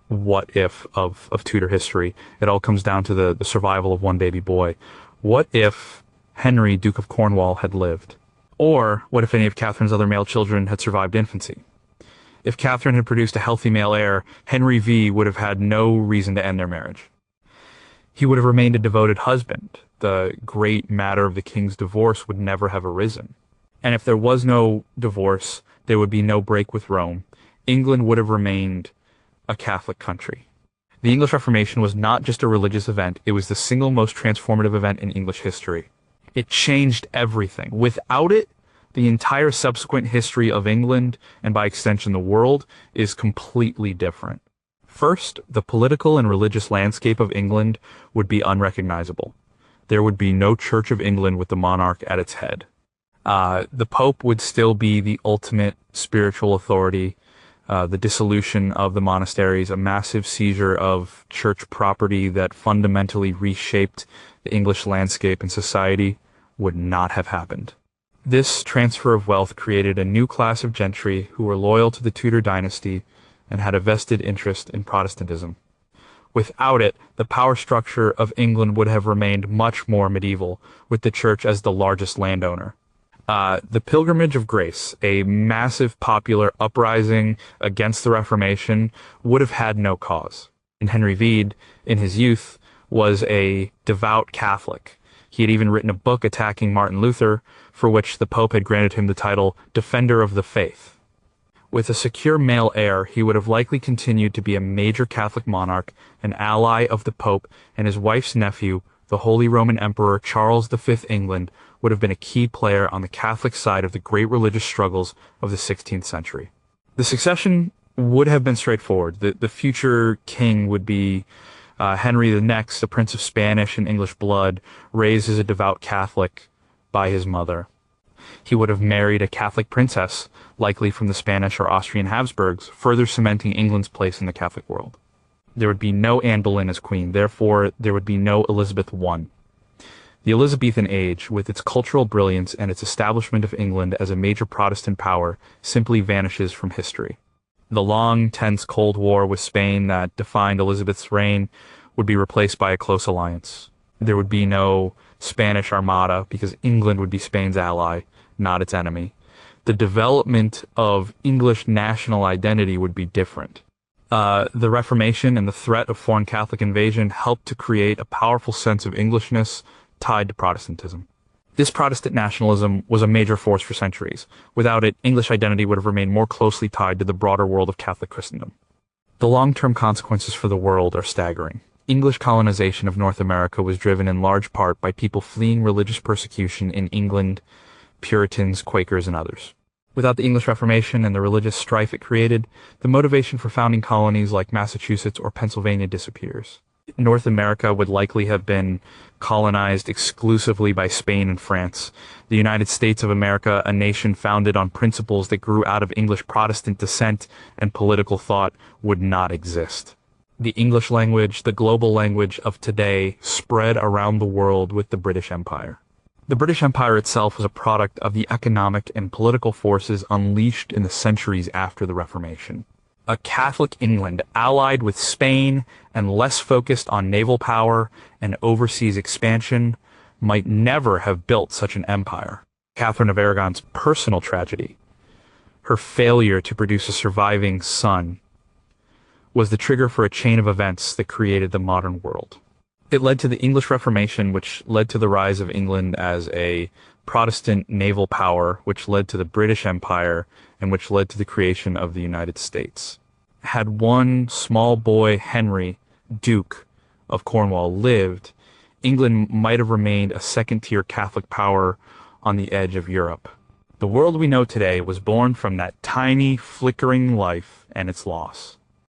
what if of Tudor history. It all comes down to the survival of one baby boy. What if Henry, Duke of Cornwall, had lived? Or what if any of Catherine's other male children had survived infancy? If Catherine had produced a healthy male heir, Henry V would have had no reason to end their marriage. He would have remained a devoted husband. The great matter of the king's divorce would never have arisen. And if there was no divorce, there would be no break with Rome. England would have remained a Catholic country. The English Reformation was not just a religious event, it was the single most transformative event in English history. It changed everything. Without it, the entire subsequent history of England, and by extension the world, is completely different. First, the political and religious landscape of England would be unrecognizable. There would be no Church of England with the monarch at its head. The Pope would still be the ultimate spiritual authority. The dissolution of the monasteries, a massive seizure of church property that fundamentally reshaped the English landscape and society would not have happened. This transfer of wealth created a new class of gentry who were loyal to the Tudor dynasty and had a vested interest in Protestantism. Without it, the power structure of England would have remained much more medieval, with the church as the largest landowner. The Pilgrimage of Grace, a massive popular uprising against the Reformation, would have had no cause. And Henry V, in his youth, was a devout Catholic. He had even written a book attacking Martin Luther, for which the Pope had granted him the title Defender of the Faith. With a secure male heir, he would have likely continued to be a major Catholic monarch, an ally of the Pope, and his wife's nephew, the Holy Roman Emperor Charles V England, would have been a key player on the Catholic side of the great religious struggles of the 16th century. The succession would have been straightforward. The future king would be Henry the Next, a prince of Spanish and English blood, raised as a devout Catholic by his mother. He would have married a Catholic princess, likely from the Spanish or Austrian Habsburgs, further cementing England's place in the Catholic world. There would be no Anne Boleyn as queen, therefore there would be no Elizabeth I. The Elizabethan age, with its cultural brilliance and its establishment of England as a major Protestant power, simply vanishes from history. The long, tense Cold War with Spain that defined Elizabeth's reign would be replaced by a close alliance. There would be no Spanish Armada because England would be Spain's ally, not its enemy. The development of English national identity would be different. The Reformation and the threat of foreign Catholic invasion helped to create a powerful sense of Englishness tied to Protestantism. This Protestant nationalism was a major force for centuries. Without it, English identity would have remained more closely tied to the broader world of Catholic Christendom. The long-term consequences for the world are staggering. English colonization of North America was driven in large part by people fleeing religious persecution in England, Puritans, Quakers, and others. Without the English Reformation and the religious strife it created, the motivation for founding colonies like Massachusetts or Pennsylvania disappears. North America would likely have been colonized exclusively by Spain and France. The United States of America, a nation founded on principles that grew out of English Protestant descent and political thought, would not exist. The English language, the global language of today, spread around the world with the British Empire. The British Empire itself was a product of the economic and political forces unleashed in the centuries after the Reformation. A Catholic England allied with Spain and less focused on naval power and overseas expansion might never have built such an empire. Catherine of Aragon's personal tragedy, her failure to produce a surviving son, was the trigger for a chain of events that created the modern world. It led to the English Reformation, which led to the rise of England as a Protestant naval power, which led to the British Empire, and which led to the creation of the United States. Had one small boy, Henry, Duke of Cornwall, lived, England might have remained a second-tier Catholic power on the edge of Europe. The world we know today was born from that tiny, flickering life and its loss.